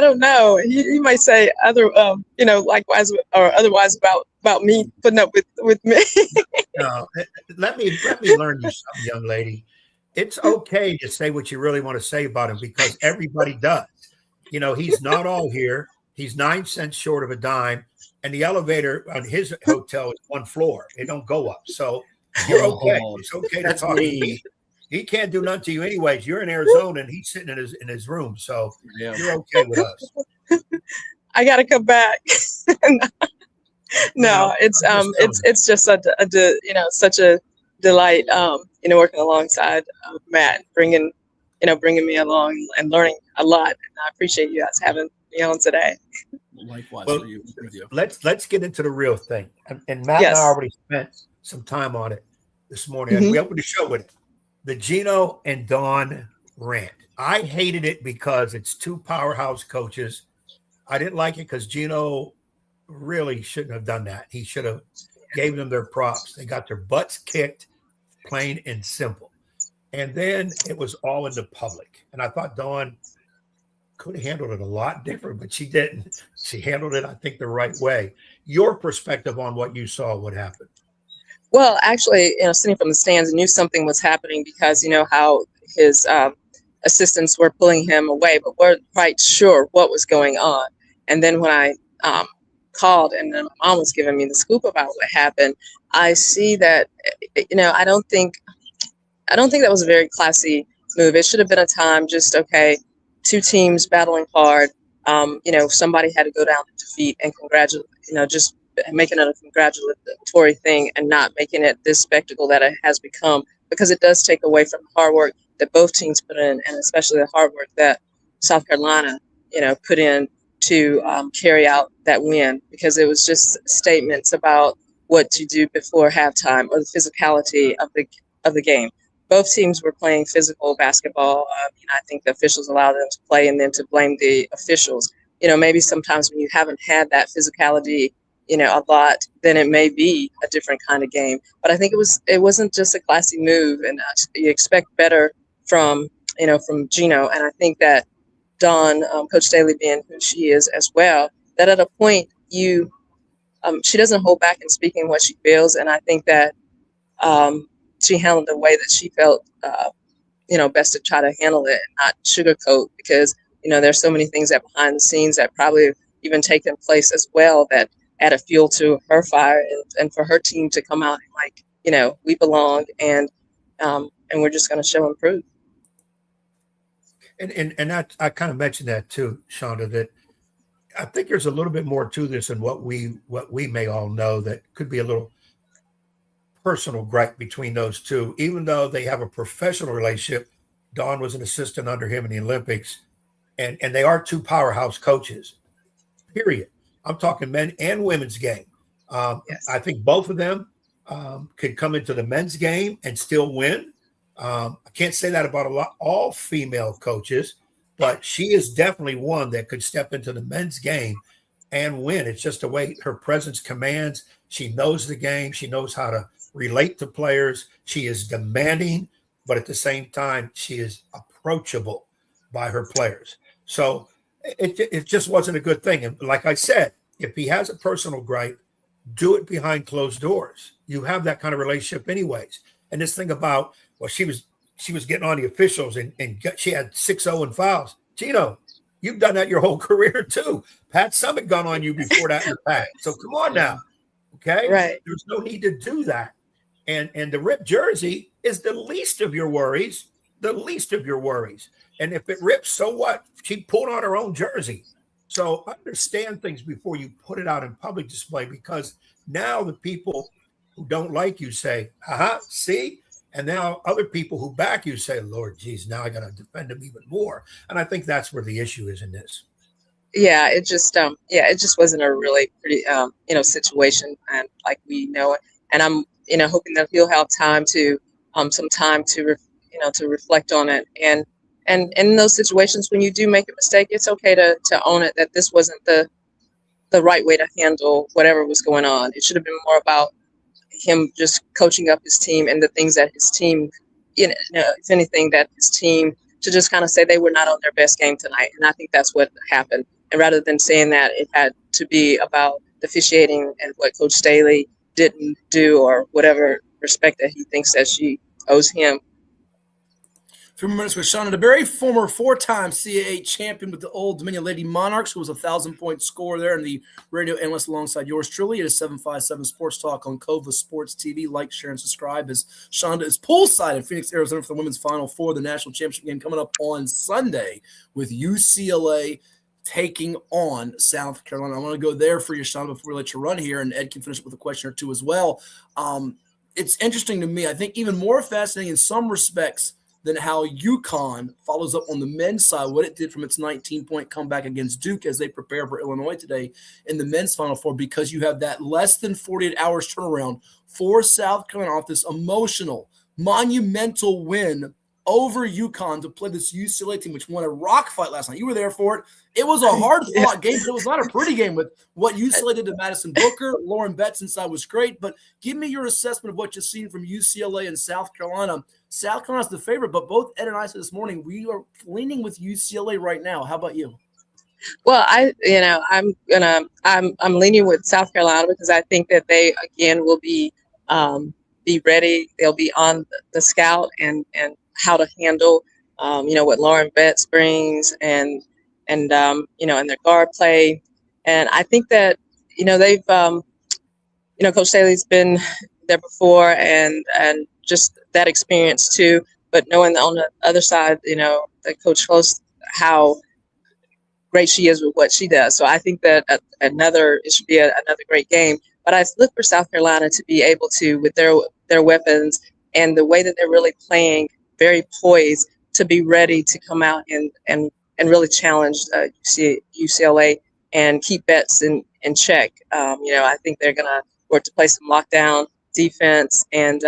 don't know. He might say likewise or otherwise about me putting up with me. No, let me learn you something, young lady. It's okay to say what you really want to say about him because everybody does. He's not all here. He's 9 cents short of a dime, and the elevator on his hotel is 1 floor. It don't go up, so you're okay. It's okay to talk to me. He can't do nothing to you anyways. You're in Arizona and he's sitting in his room. So you're okay with us. I got to come back. No, it's just such a delight, working alongside Matt, bringing me along and learning a lot. And I appreciate you guys having me on today. Likewise for you. Let's get into the real thing. And Matt and I already spent some time on it this morning. And we opened the show with it. the Geno and Dawn rant. I hated it because it's two powerhouse coaches. I didn't like it because Geno really shouldn't have done that. He should have gave them their props. They got their butts kicked, plain and simple. And then it was all in the public. And I thought Dawn could have handled it a lot different, but she didn't. She handled it, I think, the right way. Your perspective on what you saw, what happened? Well, actually, sitting from the stands, I knew something was happening because how his assistants were pulling him away, but weren't quite sure what was going on. And then when I called and then my mom was giving me the scoop about what happened, I see that, I don't think that was a very classy move. It should have been a time just, okay, two teams battling hard. Somebody had to go down in defeat and congratulate, just making it a congratulatory thing and not making it this spectacle that it has become, because it does take away from the hard work that both teams put in, and especially the hard work that South Carolina, put in to carry out that win, because it was just statements about what to do before halftime or the physicality of the game. Both teams were playing physical basketball. I think the officials allowed them to play, and then to blame the officials. Maybe sometimes when you haven't had that physicality, a lot, then it may be a different kind of game. But I think it wasn't just a classy move, and you expect better from Geno. And I think that Dawn, Coach Staley being who she is as well, that at a point she doesn't hold back in speaking what she feels. And I think that she handled the way that she felt, best to try to handle it and not sugarcoat, because, there's so many things that behind the scenes that probably have even taken place as well that added fuel to her fire, and for her team to come out and we belong, and we're just going to show and prove. And I kind of mentioned that too, Shonda, that I think there's a little bit more to this than what we may all know, that could be a little personal gripe between those two, even though they have a professional relationship. Dawn was an assistant under him in the Olympics, and they are two powerhouse coaches, period. I'm talking men and women's game. Yes. I think both of them could come into the men's game and still win. I can't say that about all female coaches, but she is definitely one that could step into the men's game and win. It's just the way her presence commands. She knows the game. She knows how to relate to players. She is demanding, but at the same time, she is approachable by her players. So it just wasn't a good thing. And like I said, if he has a personal gripe, do it behind closed doors. You have that kind of relationship anyways. And this thing about, well, she was getting on the officials and she had 6-0 in fouls. Geno, you've done that your whole career too. Pat Summitt got on you before that in the past. So come on now. Okay? Right. There's no need to do that. And the ripped jersey is the least of your worries. The least of your worries. And if it rips, so what? She pulled on her own jersey. So understand things before you put it out in public display, because now the people who don't like you say, see? And now other people who back you say, Lord, geez, now I got to defend him even more. And I think that's where the issue is in this. Yeah, it just wasn't a really pretty, situation, and like we know it. And I'm, hoping that he'll have time to, some time to, to reflect on it. And in those situations, when you do make a mistake, it's okay to own it, that this wasn't the right way to handle whatever was going on. It should have been more about him just coaching up his team and the things that his team, if anything, that his team, to just kind of say they were not on their best game tonight. And I think that's what happened. And rather than saying that, it had to be about the officiating and what Coach Staley didn't do, or whatever respect that he thinks that she owes him. A few more minutes with Shonda DeBerry, former 4-time CAA champion with the Old Dominion Lady Monarchs, who was a 1,000-point scorer there, and the radio analyst alongside yours truly. It is 757 Sports Talk on Cova Sports TV. Like, share, and subscribe, as Shonda is poolside in Phoenix, Arizona for the women's Final Four, the national championship game coming up on Sunday with UCLA taking on South Carolina. I want to go there for you, Shonda, before we let you run here, and Ed can finish up with a question or two as well. It's interesting to me, I think even more fascinating in some respects than how UConn follows up on the men's side, what it did from its 19-point comeback against Duke as they prepare for Illinois today in the men's Final Four, because you have that less than 48 hours turnaround for South Carolina off this emotional monumental win over UConn to play this UCLA team, which won a rock fight last night. You were there for it. It was a hard-fought game, but it was not a pretty game with what UCLA did to Madison Booker. Lauren Betts inside was great, but give me your assessment of what you've seen from UCLA and South Carolina. South Carolina's the favorite, but both Ed and I said this morning, we are leaning with UCLA right now. How about you? Well, I'm leaning with South Carolina because I think that they again will be ready. They'll be on the scout and how to handle what Lauren Betts brings and their guard play. And I think that they've Coach Staley's been there before and just that experience too. But knowing on the other side, that Coach Close, how great she is with what she does. So I think that it should be another great game. But I look for South Carolina to be able to, with their weapons and the way that they're really playing, very poised to be ready to come out and really challenge UCLA and keep Betts in check. I think they're going to work to play some lockdown defense. And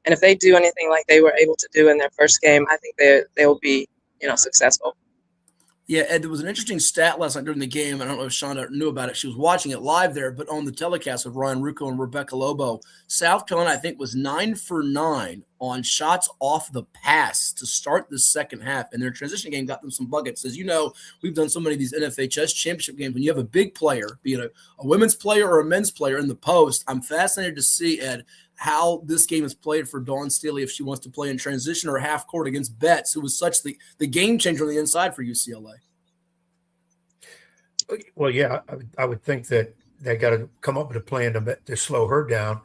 if they do anything like they were able to do in their first game, I think they will be, successful. Yeah, Ed, there was an interesting stat last night during the game. I don't know if Shonda knew about it. She was watching it live there, but on the telecast with Ryan Rucco and Rebecca Lobo, South Carolina, I think, was 9 for 9 on shots off the pass to start the second half. And their transition game got them some buckets. As you know, we've done so many of these NFHS championship games. When you have a big player, be it a women's player or a men's player in the post, I'm fascinated to see, Ed, how this game is played for Dawn Staley if she wants to play in transition or half court against Betts, who was such the game changer on the inside for UCLA. Well, yeah, I would think that they got to come up with a plan to slow her down.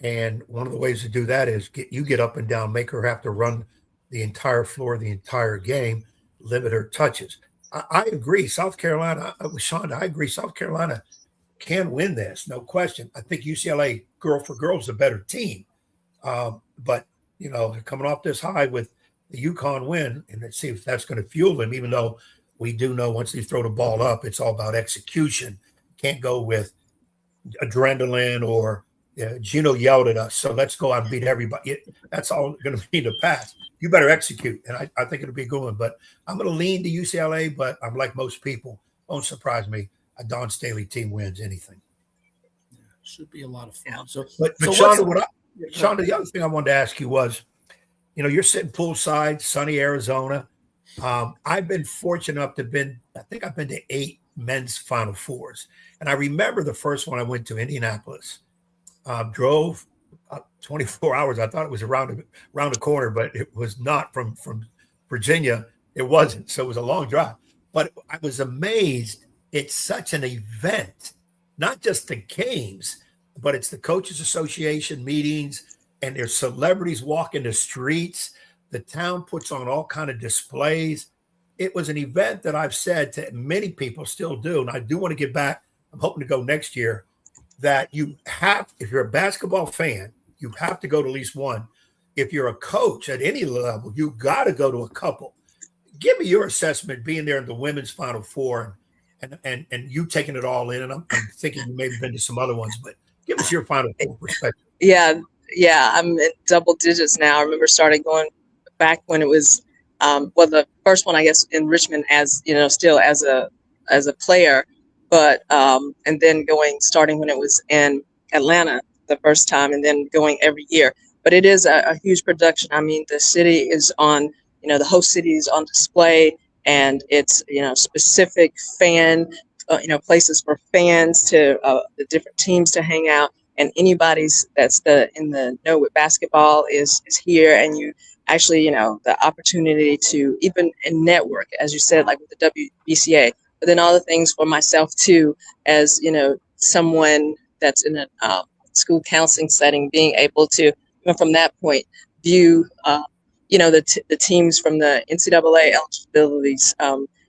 And one of the ways to do that is get up and down, make her have to run the entire floor, the entire game, limit her touches. I agree. South Carolina, with Shonda, I agree. South Carolina can win this, no question. I think UCLA, girl for girl, is a better team. But, they're coming off this high with the UConn win, and let's see if that's going to fuel them, even though we do know once they throw the ball up, it's all about execution. Can't go with adrenaline or Geno yelled at us, so let's go out and beat everybody. That's all going to be the pass. You better execute, and I think it'll be good. But I'm going to lean to UCLA, but I'm like most people. Won't surprise me. A Dawn Staley team wins anything. Yeah, should be a lot of fun. But Shonda, Shonda, the other thing I wanted to ask you was, you're sitting poolside, sunny Arizona. I've been fortunate enough I think I've been to 8 men's Final Fours. And I remember the first one I went to Indianapolis, drove 24 hours. I thought it was around the corner, but it was not from Virginia. It wasn't. So it was a long drive. But I was amazed. It's such an event, not just the games, but it's the Coaches Association meetings, and there's celebrities walking the streets. The town puts on all kind of displays. It was an event that I've said to many people, still do, and I do want to get back. I'm hoping to go next year. That if you're a basketball fan, you have to go to at least one. If you're a coach at any level, you got to go to a couple. Give me your assessment being there in the women's Final Four and you taking it all in. And I'm thinking you maybe been to some other ones, but give us your Final Four perspective. Yeah, I'm in double digits now. I remember starting going back when it was the first one, I guess, in Richmond as still as a player, but and then starting when it was in Atlanta the first time, and then going every year. But it is a huge production. I mean, the city is on, the host city is on display, and it's specific fan places for fans to the different teams to hang out, and anybody's that's in the know with basketball is here, and you actually the opportunity to even network, as you said, like with the WBCA, but then all the things for myself too, as someone that's in a school counseling setting, being able to from that point view the teams from the NCAA eligibilities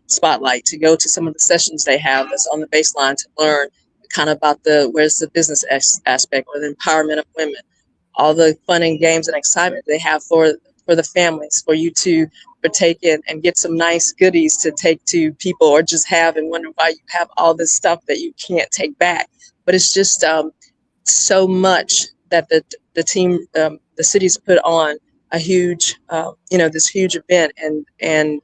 spotlight, to go to some of the sessions they have that's on the baseline to learn kind of about where's the business aspect or the empowerment of women, all the fun and games and excitement they have for the families, for you to partake in and get some nice goodies to take to people, or just have and wonder why you have all this stuff that you can't take back. But it's just so much that the team, the cities put on a huge, this huge event. And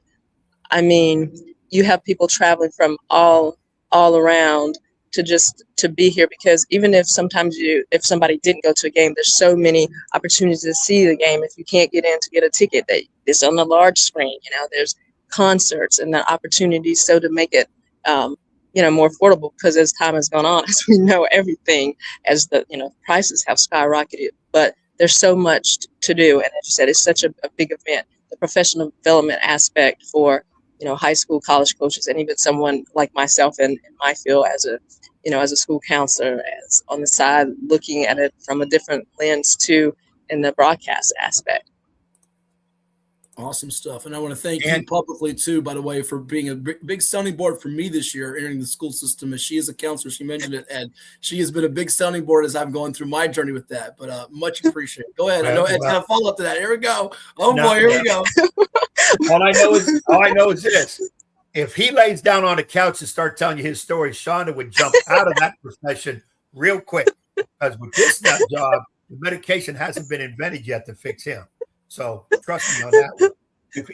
I mean, you have people traveling from all around to be here, because even if if somebody didn't go to a game, there's so many opportunities to see the game. If you can't get in to get a ticket, it's on the large screen. There's concerts and the opportunities. So to make it, more affordable, because as time has gone on, as we know, everything, as the prices have skyrocketed, but there's so much to do. And as you said, it's such a big event. The professional development aspect for high school, college coaches, and even someone like myself in my field as a school counselor, as on the side looking at it from a different lens too, in the broadcast aspect. Awesome stuff. And I want to thank you publicly too, by the way, for being a big sounding board for me this year entering the school system. As she is a counselor, she mentioned it, and she has been a big sounding board as I'm going through my journey with that, but much appreciated. Go ahead. I know Ed's got a follow up to that. Here we go. Oh boy, here we go. All I know is this. If he lays down on the couch and start telling you his story, Shonda would jump out of that profession real quick, because with this nut job, the medication hasn't been invented yet to fix him. So trust me on that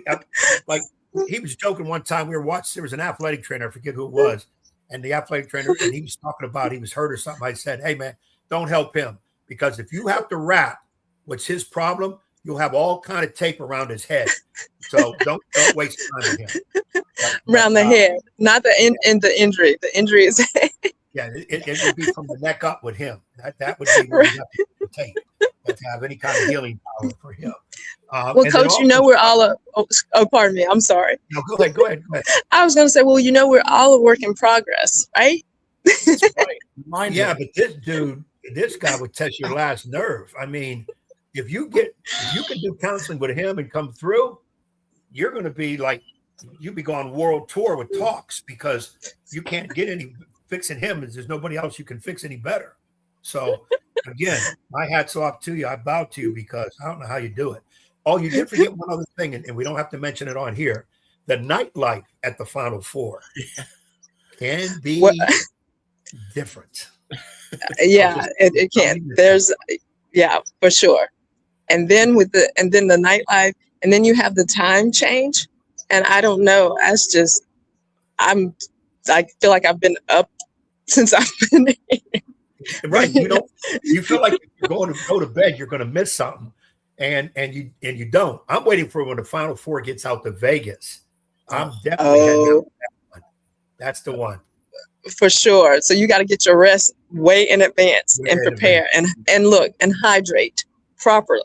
one. Like, he was joking one time, we were watching, there was an athletic trainer, I forget who it was, and the athletic trainer, and he was talking about he was hurt or something. I said, hey man, don't help him, because if you have to rap what's his problem, you'll have all kind of tape around his head. So don't waste time with him. Around the head, not in the injury. The injury is yeah, it would be from the neck up with him. That would be where you have to tape to have any kind of healing power for him. Well, Coach, we're all pardon me. I'm sorry. No, go ahead. I was going to say, well, we're all a work in progress, right? That's right. Yeah, but this guy would test your last nerve. I mean, if you can do counseling with him and come through, you're going to be like, you'll be going world tour with talks, because you can't get any fixing him, and there's nobody else you can fix any better. So again, my hat's off to you. I bow to you, because I don't know how you do it. Oh, you did forget one other thing, and we don't have to mention it on here. The nightlife at the Final Four can be different. Yeah, it can. There's, for sure. And then the nightlife, and then you have the time change. And I don't know. That's just, I feel like I've been up since I've been here. Right. You feel like if you're going to go to bed, you're going to miss something. And you don't. I'm waiting for when the Final Four gets out to Vegas. I'm definitely heading out to that one. That's the one. For sure. So you got to get your rest way in advance and prepare and look and hydrate properly.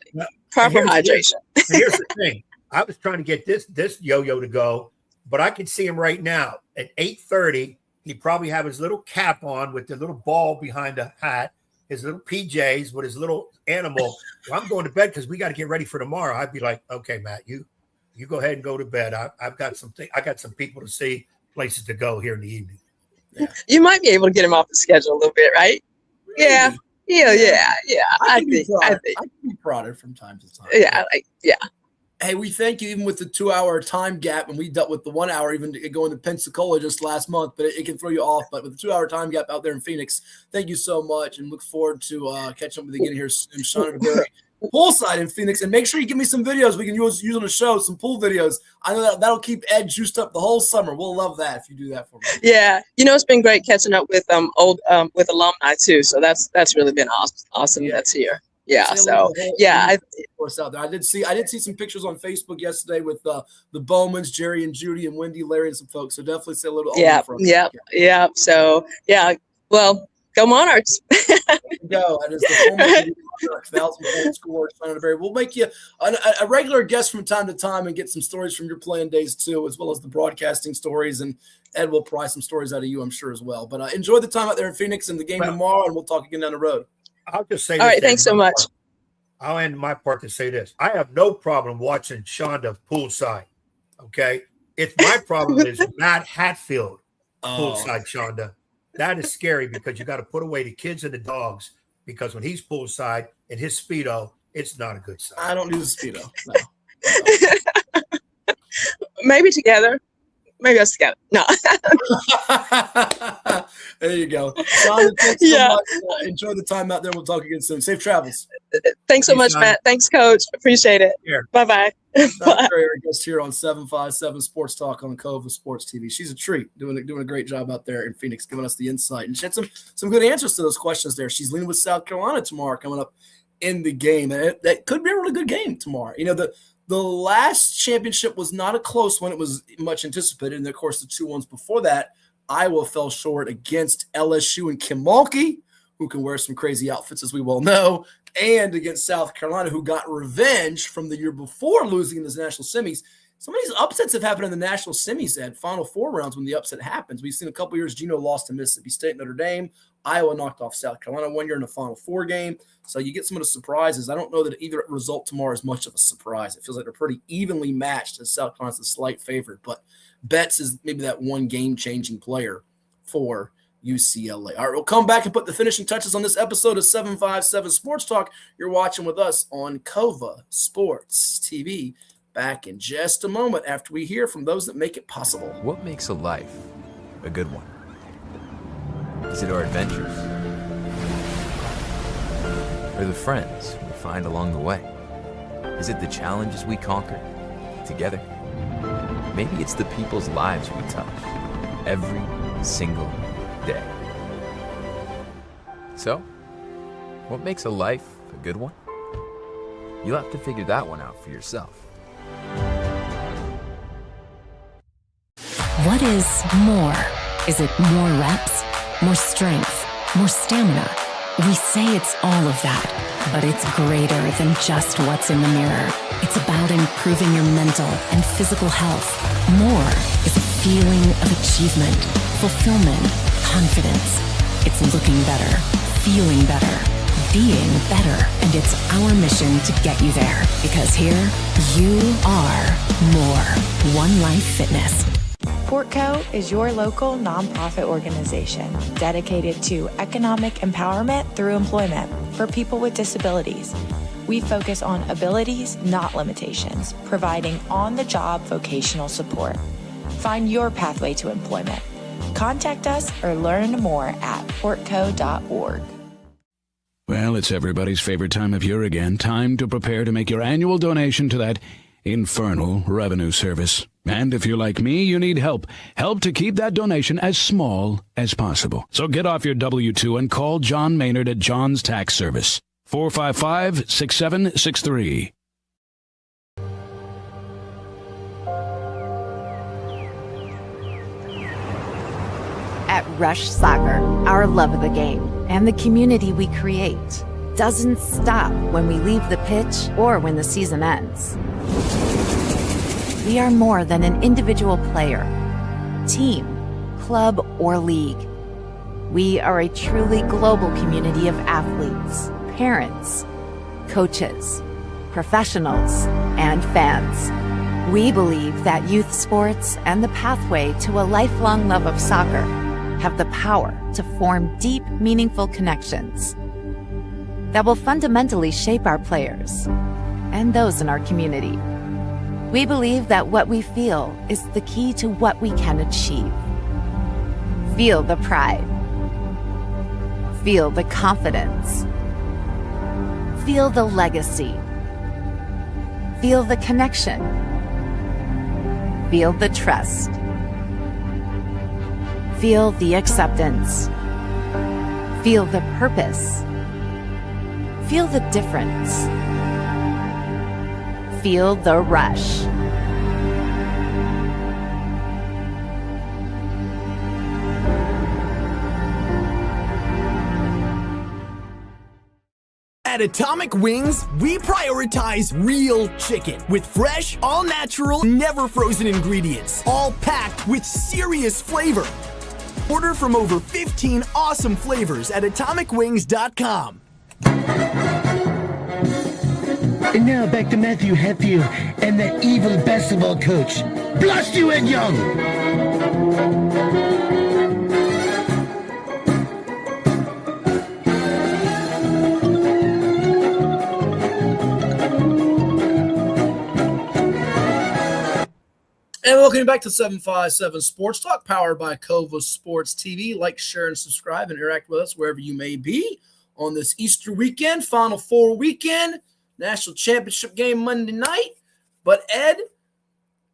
Proper hydration. Here's the thing. I was trying to get this yo-yo to go, but I can see him right now at 8:30. He probably have his little cap on with the little ball behind the hat, his little PJs with his little animal. Well, I'm going to bed because we got to get ready for tomorrow. I'd be like, okay, Matt, you go ahead and go to bed. I've got I got some people to see, places to go here in the evening. Yeah. You might be able to get him off the schedule a little bit, right? Really? Yeah. I think I can be prodded from time to time. Yeah. Hey, we thank you, even with the 2-hour time gap, and we dealt with the 1 hour, even going to Pensacola just last month, but it can throw you off. But with the 2-hour time gap out there in Phoenix, thank you so much, and look forward to catching up with you again here soon. Shauna DeBerry, poolside in Phoenix, and make sure you give me some videos we can use on the show, some pool videos. I know that'll keep Ed juiced up the whole summer. We'll love that if you do that for me. Yeah, it's been great catching up with with alumni too. So that's really been awesome. Yeah. That's here. Yeah. So yeah, I did see some pictures on Facebook yesterday with the Bowmans, Jerry and Judy and Wendy, Larry, and some folks. So definitely say a little. Yeah. So yeah. Well, go Monarchs. Go. That is the former 1,000 score. We'll make you a regular guest from time to time and get some stories from your playing days too, as well as the broadcasting stories. And Ed will pry some stories out of you, I'm sure, as well. But enjoy the time out there in Phoenix and the game tomorrow, and we'll talk again down the road. I'll just say all right, thanks so much. I'll end my part to say this. I have no problem watching Shonda poolside. Okay. It's my problem is Matt Hatfield poolside Shonda. That is scary because you got to put away the kids and the dogs, because when he's poolside in his Speedo, it's not a good sign. I don't do the Speedo. No. Maybe together. Maybe us together. No. There you go. Shonda, thanks so much. Enjoy the time out there. We'll talk again soon. Safe travels. Thanks so much, Matt. Thanks, Coach. Appreciate it. Bye-bye. Our guest here on 757 Sports Talk on Cova Sports TV. She's a treat, doing a great job out there in Phoenix, giving us the insight. And she had some good answers to those questions there. She's leaning with South Carolina tomorrow coming up in the game. And that could be a really good game tomorrow. You know, the last championship was not a close one. It was much anticipated. And, of course, the 2 ones before that, Iowa fell short against LSU and Kim Mulkey, who can wear some crazy outfits, as we well know, and against South Carolina, who got revenge from the year before losing in the national semis. Some of these upsets have happened in the national semis at Final Four rounds when the upset happens. We've seen a couple years Geno lost to Mississippi State, Notre Dame. Iowa knocked off South Carolina one year in the Final Four game. So you get some of the surprises. I don't know that either result tomorrow is much of a surprise. It feels like they're pretty evenly matched, as South Carolina's a slight favorite. But Betts is maybe that one game-changing player for UCLA. All right, we'll come back and put the finishing touches on this episode of 757 Sports Talk. You're watching with us on Cova Sports TV. Back in just a moment after we hear from those that make it possible. What makes a life a good one? Is it our adventures? Or the friends we find along the way? Is it the challenges we conquer together? Maybe it's the people's lives we touch every single day. So, what makes a life a good one? You'll have to figure that one out for yourself. What is more? Is it more reps, more strength, more stamina? We say it's all of that, but it's greater than just what's in the mirror. It's about improving your mental and physical health. More is a feeling of achievement, fulfillment, confidence. It's looking better, feeling better, being better, and it's our mission to get you there. Because here, you are more. One Life Fitness. Portco is your local nonprofit organization dedicated to economic empowerment through employment for people with disabilities. We focus on abilities, not limitations, providing on-the-job vocational support. Find your pathway to employment. Contact us or learn more at portco.org. Well, it's everybody's favorite time of year again. Time to prepare to make your annual donation to that infernal revenue service. And if you're like me, you need help. Help to keep that donation as small as possible. So get off your W-2 and call John Maynard at John's Tax Service. 455-6763. At Rush Soccer, our love of the game and the community we create doesn't stop when we leave the pitch or when the season ends. We are more than an individual player, team, club, or league. We are a truly global community of athletes, parents, coaches, professionals, and fans. We believe that youth sports and the pathway to a lifelong love of soccer have the power to form deep, meaningful connections that will fundamentally shape our players and those in our community. We believe that what we feel is the key to what we can achieve. Feel the pride. Feel the confidence. Feel the legacy. Feel the connection. Feel the trust. Feel the acceptance. Feel the purpose. Feel the difference. Feel the rush. At Atomic Wings, we prioritize real chicken with fresh, all-natural, never-frozen ingredients, all packed with serious flavor. Order from over 15 awesome flavors at atomicwings.com. And now back to Matthew Hatfield and that evil basketball coach. Blast you, Ed Young! And welcome back to 757 Sports Talk, powered by Cova Sports TV. Like, share, and subscribe, and interact with us wherever you may be on this Easter weekend, Final Four weekend, national championship game Monday night. But Ed,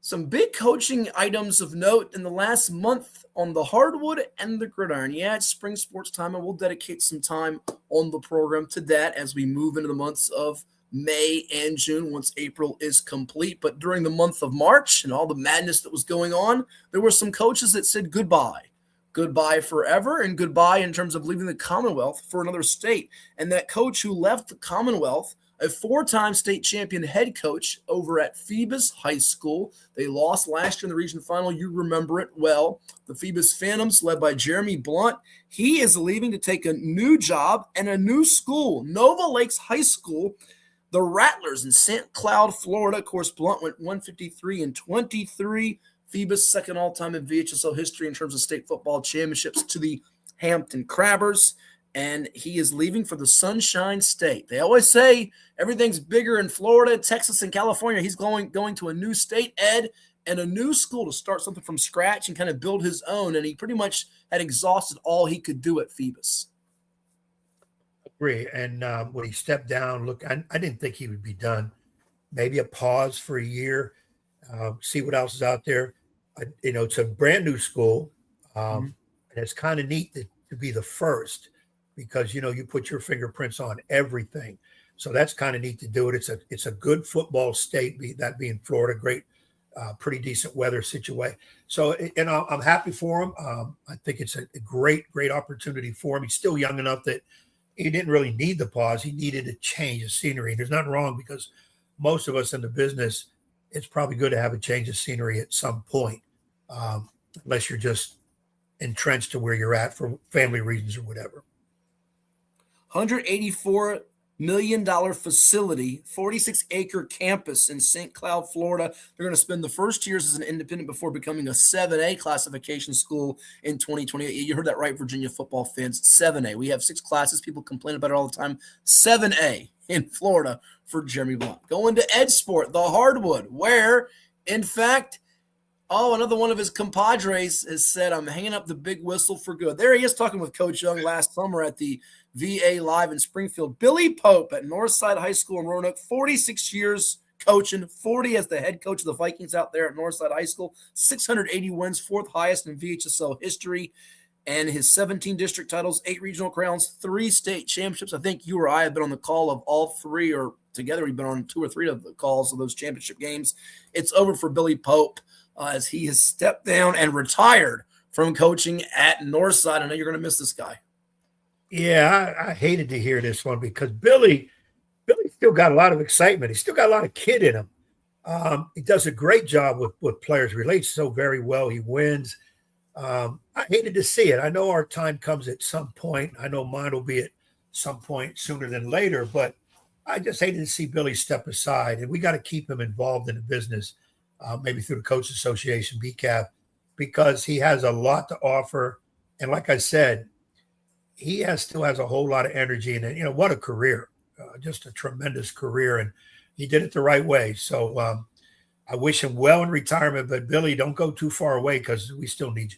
some big coaching items of note in the last month on the hardwood and the gridiron. Yeah, it's spring sports time, and we'll dedicate some time on the program to that as we move into the months of May and June once April is complete. But during the month of March and all the madness that was going on, there were some coaches that said goodbye. Goodbye forever, and goodbye in terms of leaving the Commonwealth for another state. And that coach who left the Commonwealth, a four-time state champion head coach over at Phoebus High School. They lost last year in the region final. You remember it well. The Phoebus Phantoms, led by Jeremy Blunt. He is leaving to take a new job and a new school, Nova Lakes High School, the Rattlers in St. Cloud, Florida. Of course, Blunt went 153-23. Phoebus, second all-time in VHSL history in terms of state football championships to the Hampton Crabbers. And he is leaving for the Sunshine State. They always say everything's bigger in Florida, Texas, and California. He's going to a new state, Ed, and a new school to start something from scratch and kind of build his own. And he pretty much had exhausted all he could do at Phoebus. Agree. And when he stepped down, look, I didn't think he would be done. Maybe a pause for a year, see what else is out there. It's a brand new school, and it's kind of neat to be the first because, you put your fingerprints on everything. So that's kind of neat to do it. It's a good football state, that being Florida, great, pretty decent weather situation. So, I'm happy for him. I think it's a great opportunity for him. He's still young enough that he didn't really need the pause. He needed a change of scenery. There's nothing wrong because most of us in the business, it's probably good to have a change of scenery at some point, unless you're just entrenched to where you're at for family reasons or whatever. $184 million facility, 46-acre campus in St. Cloud, Florida. They're going to spend the first years as an independent before becoming a 7A classification school in 2028. You heard that right, Virginia football fans, 7A. We have 6 classes. People complain about it all the time. 7A in Florida for Jeremy Blunt. Going to Ed Sport, the hardwood, where, in fact, another one of his compadres has said, I'm hanging up the big whistle for good. There he is talking with Coach Young last summer at the VA Live in Springfield. Billy Pope at Northside High School in Roanoke, 46 years coaching, 40 as the head coach of the Vikings out there at Northside High School, 680 wins, 4th highest in VHSL history, and his 17 district titles, 8 regional crowns, 3 state championships. I think you or I have been on the call of all 3, or together we've been on 2 or 3 of the calls of those championship games. It's over for Billy Pope as he has stepped down and retired from coaching at Northside. I know you're going to miss this guy. Yeah, I hated to hear this one because Billy still got a lot of excitement. He's still got a lot of kid in him. He does a great job with players, relates so very well. He wins. I hated to see it. I know our time comes at some point. I know mine will be at some point sooner than later, but I just hated to see Billy step aside, and we got to keep him involved in the business, maybe through the Coach Association, BCAF, because he has a lot to offer. And like I said, he still has a whole lot of energy, and what a career, just a tremendous career. And he did it the right way. So I wish him well in retirement, but Billy, don't go too far away because we still need you.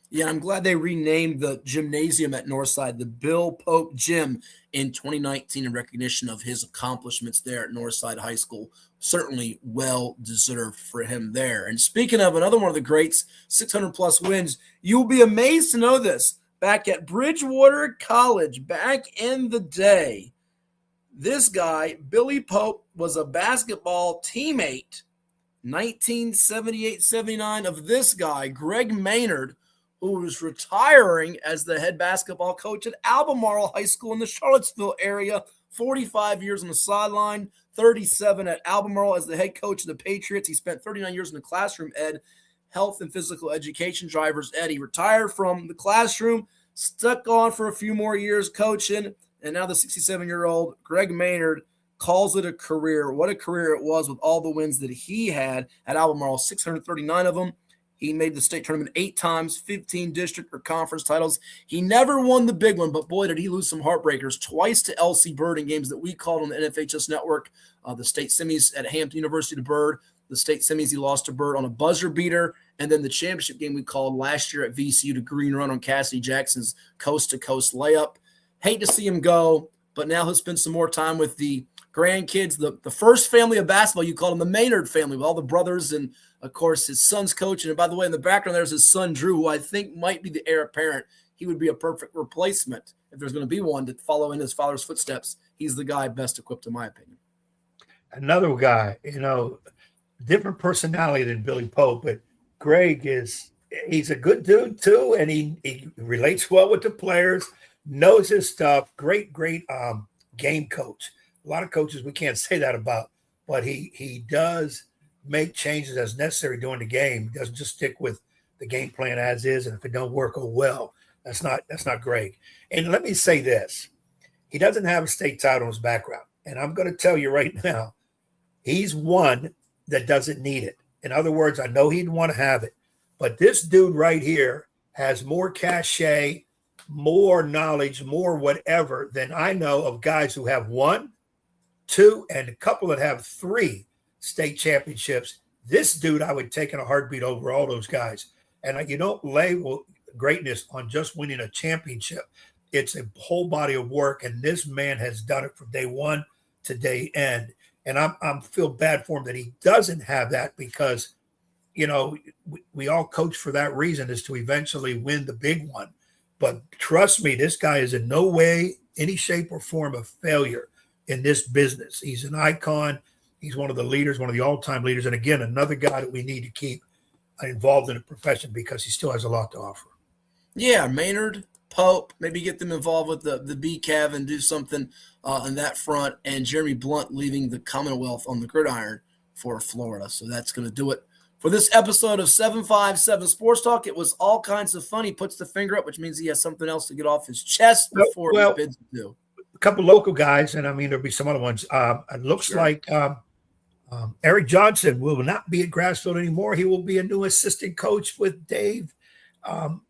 Yeah, I'm glad they renamed the gymnasium at Northside the Bill Pope Gym in 2019 in recognition of his accomplishments there at Northside High School. Certainly well-deserved for him there. And speaking of another one of the greats, 600-plus wins, you'll be amazed to know this. Back at Bridgewater College, back in the day, this guy, Billy Pope, was a basketball teammate, 1978-79, of this guy, Greg Maynard, who was retiring as the head basketball coach at Albemarle High School in the Charlottesville area, 45 years on the sideline, 37 at Albemarle as the head coach of the Patriots. He spent 39 years in the classroom, Ed, health and physical education drivers, Ed. He retired from the classroom, stuck on for a few more years coaching, and now the 67-year-old Greg Maynard calls it a career. What a career it was with all the wins that he had at Albemarle, 639 of them. He made the state tournament 8 times, 15 district or conference titles. He never won the big one, but boy, did he lose some heartbreakers. Twice to LC Bird in games that we called on the NFHS network. The state semis at Hampton University to Bird. The state semis he lost to Bird on a buzzer beater. And then the championship game we called last year at VCU to Green Run on Cassidy Jackson's coast-to-coast layup. Hate to see him go, but now he'll spend some more time with the grandkids, the first family of basketball. You call them the Maynard family, with all the brothers and, of course, his son's coach. And by the way, in the background, there's his son, Drew, who I think might be the heir apparent. He would be a perfect replacement if there's going to be one to follow in his father's footsteps. He's the guy best equipped, in my opinion. Another guy, different personality than Billy Pope, but Greg he's a good dude too, and he relates well with the players, knows his stuff. Great game coach. A lot of coaches we can't say that about, but he does make changes as necessary during the game. He doesn't just stick with the game plan as is, and if it don't work, oh well. That's not Greg. And let me say this. He doesn't have a state title in his background. And I'm going to tell you right now, he's one that doesn't need it. In other words, I know he'd want to have it. But this dude right here has more cachet, more knowledge, more whatever than I know of guys who have 1, 2, and a couple that have 3 state championships. This dude I would take in a heartbeat over all those guys. And you don't label greatness on just winning a championship. It's a whole body of work, and this man has done it from day one to day end. And I'm feel bad for him that he doesn't have that, because we all coach for that reason, is to eventually win the big one. But trust me, this guy is in no way, any shape or form a failure in this business. He's an icon. He's one of the leaders, one of the all-time leaders. And again, another guy that we need to keep involved in the profession, because he still has a lot to offer. Yeah, Maynard, Pope, maybe get them involved with the BCAV and do something on that front. And Jeremy Blunt leaving the Commonwealth on the gridiron for Florida. So that's going to do it for this episode of 757 Sports Talk. It was all kinds of fun. He puts the finger up, which means he has something else to get off his chest before he bids adieu. A couple local guys, and I mean, there'll be some other ones. It looks like Eric Johnson will not be at Grassfield anymore. He will be a new assistant coach with Dave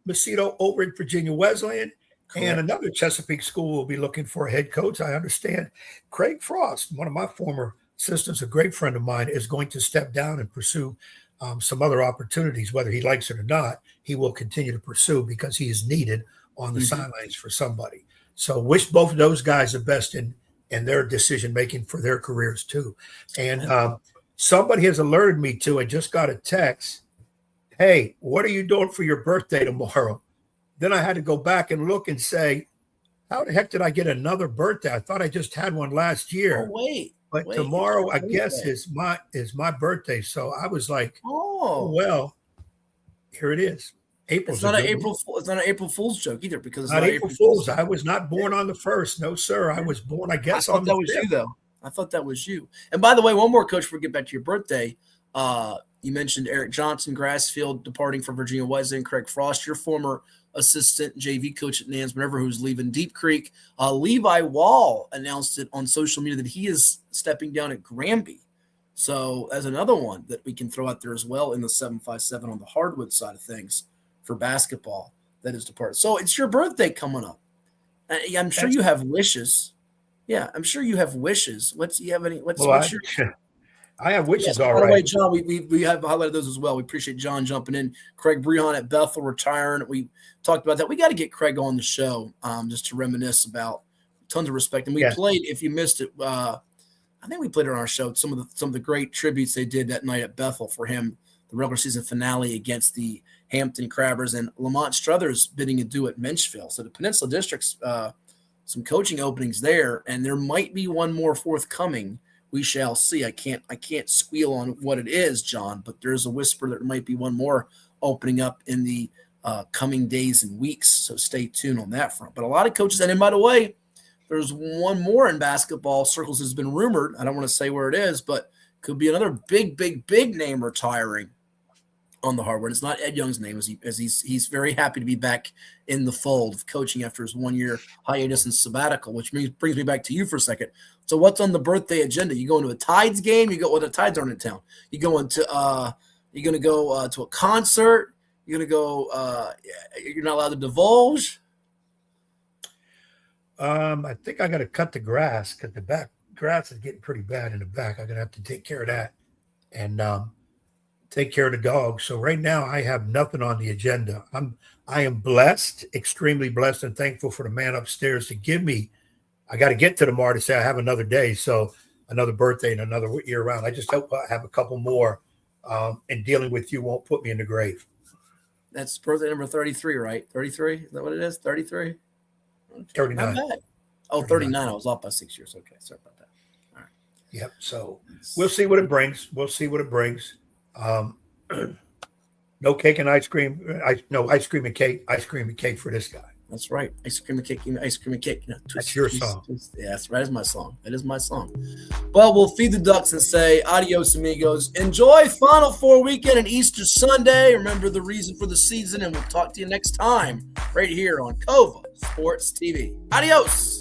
Macedo over at Virginia Wesleyan. Correct. And another Chesapeake school will be looking for a head coach, I understand. Craig Frost, one of my former assistants, a great friend of mine, is going to step down and pursue some other opportunities. Whether he likes it or not, he will continue to pursue, because he is needed on the sidelines for somebody. So wish both of those guys the best in their decision-making for their careers too. And somebody has alerted me to, I just got a text, hey, what are you doing for your birthday tomorrow? Then I had to go back and look and say, how the heck did I get another birthday? I thought I just had one last year. Oh, wait. But tomorrow, I guess, is my birthday. So I was like, oh well, here it is. It's not an April Fool's joke either, because it's not April Fool's. I was not born on the 1st. No, sir. I was born, I guess, on the 5th. Was you, though. I thought that was you. And by the way, one more, Coach, before we get back to your birthday. You mentioned Eric Johnson, Grassfield, departing from Virginia Wesleyan. Craig Frost, your former assistant JV coach at Nans, whenever, who's leaving Deep Creek. Levi Wall announced it on social media that he is stepping down at Granby. So as another one that we can throw out there as well in the 757 on the hardwood side of things for basketball that is departed. So it's your birthday coming up. I'm sure you have wishes. Yeah, I'm sure you have wishes. I have wishes, yes, all right. By the way, John, we have highlighted those as well. We appreciate John jumping in. Craig Brehan at Bethel retiring. We talked about that. We got to get Craig on the show just to reminisce about tons of respect. And we played, if you missed it, I think we played it on our show, some of the great tributes they did that night at Bethel for him, the regular season finale against the Hampton Crabbers, and Lamont Struthers bidding adieu at Menchville. So the Peninsula District's some coaching openings there, and there might be one more forthcoming. We shall see. I can't squeal on what it is, John, but there's a whisper that there might be one more opening up in the coming days and weeks. So stay tuned on that front. But a lot of coaches, and by the way, there's one more in basketball circles has been rumored. I don't want to say where it is, but could be another big name retiring on the hardwood. It's not Ed Young's name, as he's very happy to be back in the fold of coaching after his 1-year hiatus and sabbatical, which brings me back to you for a second. So what's on the birthday agenda? You going to a Tides game? The Tides aren't in town. You going to you're going to go to a concert? You're going to go you're not allowed to divulge? I think I got to cut the grass, because the grass is getting pretty bad in the back. I'm going to have to take care of that. And take care of the dog. So right now I have nothing on the agenda. I am blessed, extremely blessed and thankful for the man upstairs to give me. I got to get to tomorrow to say I have another day. So another birthday and another year round. I just hope I have a couple more. And dealing with you won't put me in the grave. That's birthday number 33, right? 33? Is that what it is? 33? Okay. 39. Not bad. Oh, 39. I was off by 6 years. Okay. Sorry about that. All right. Yep. So we'll see what it brings. We'll see what it brings. No cake and ice cream. No ice cream and cake. Ice cream and cake for this guy. That's right. Ice cream and cake. Ice cream and cake. That's your song. Yeah, that's right. That is my song. That is my song. Well, we'll feed the ducks and say adios, amigos. Enjoy Final Four weekend and Easter Sunday. Remember the reason for the season, and we'll talk to you next time right here on Cova Sports TV. Adios.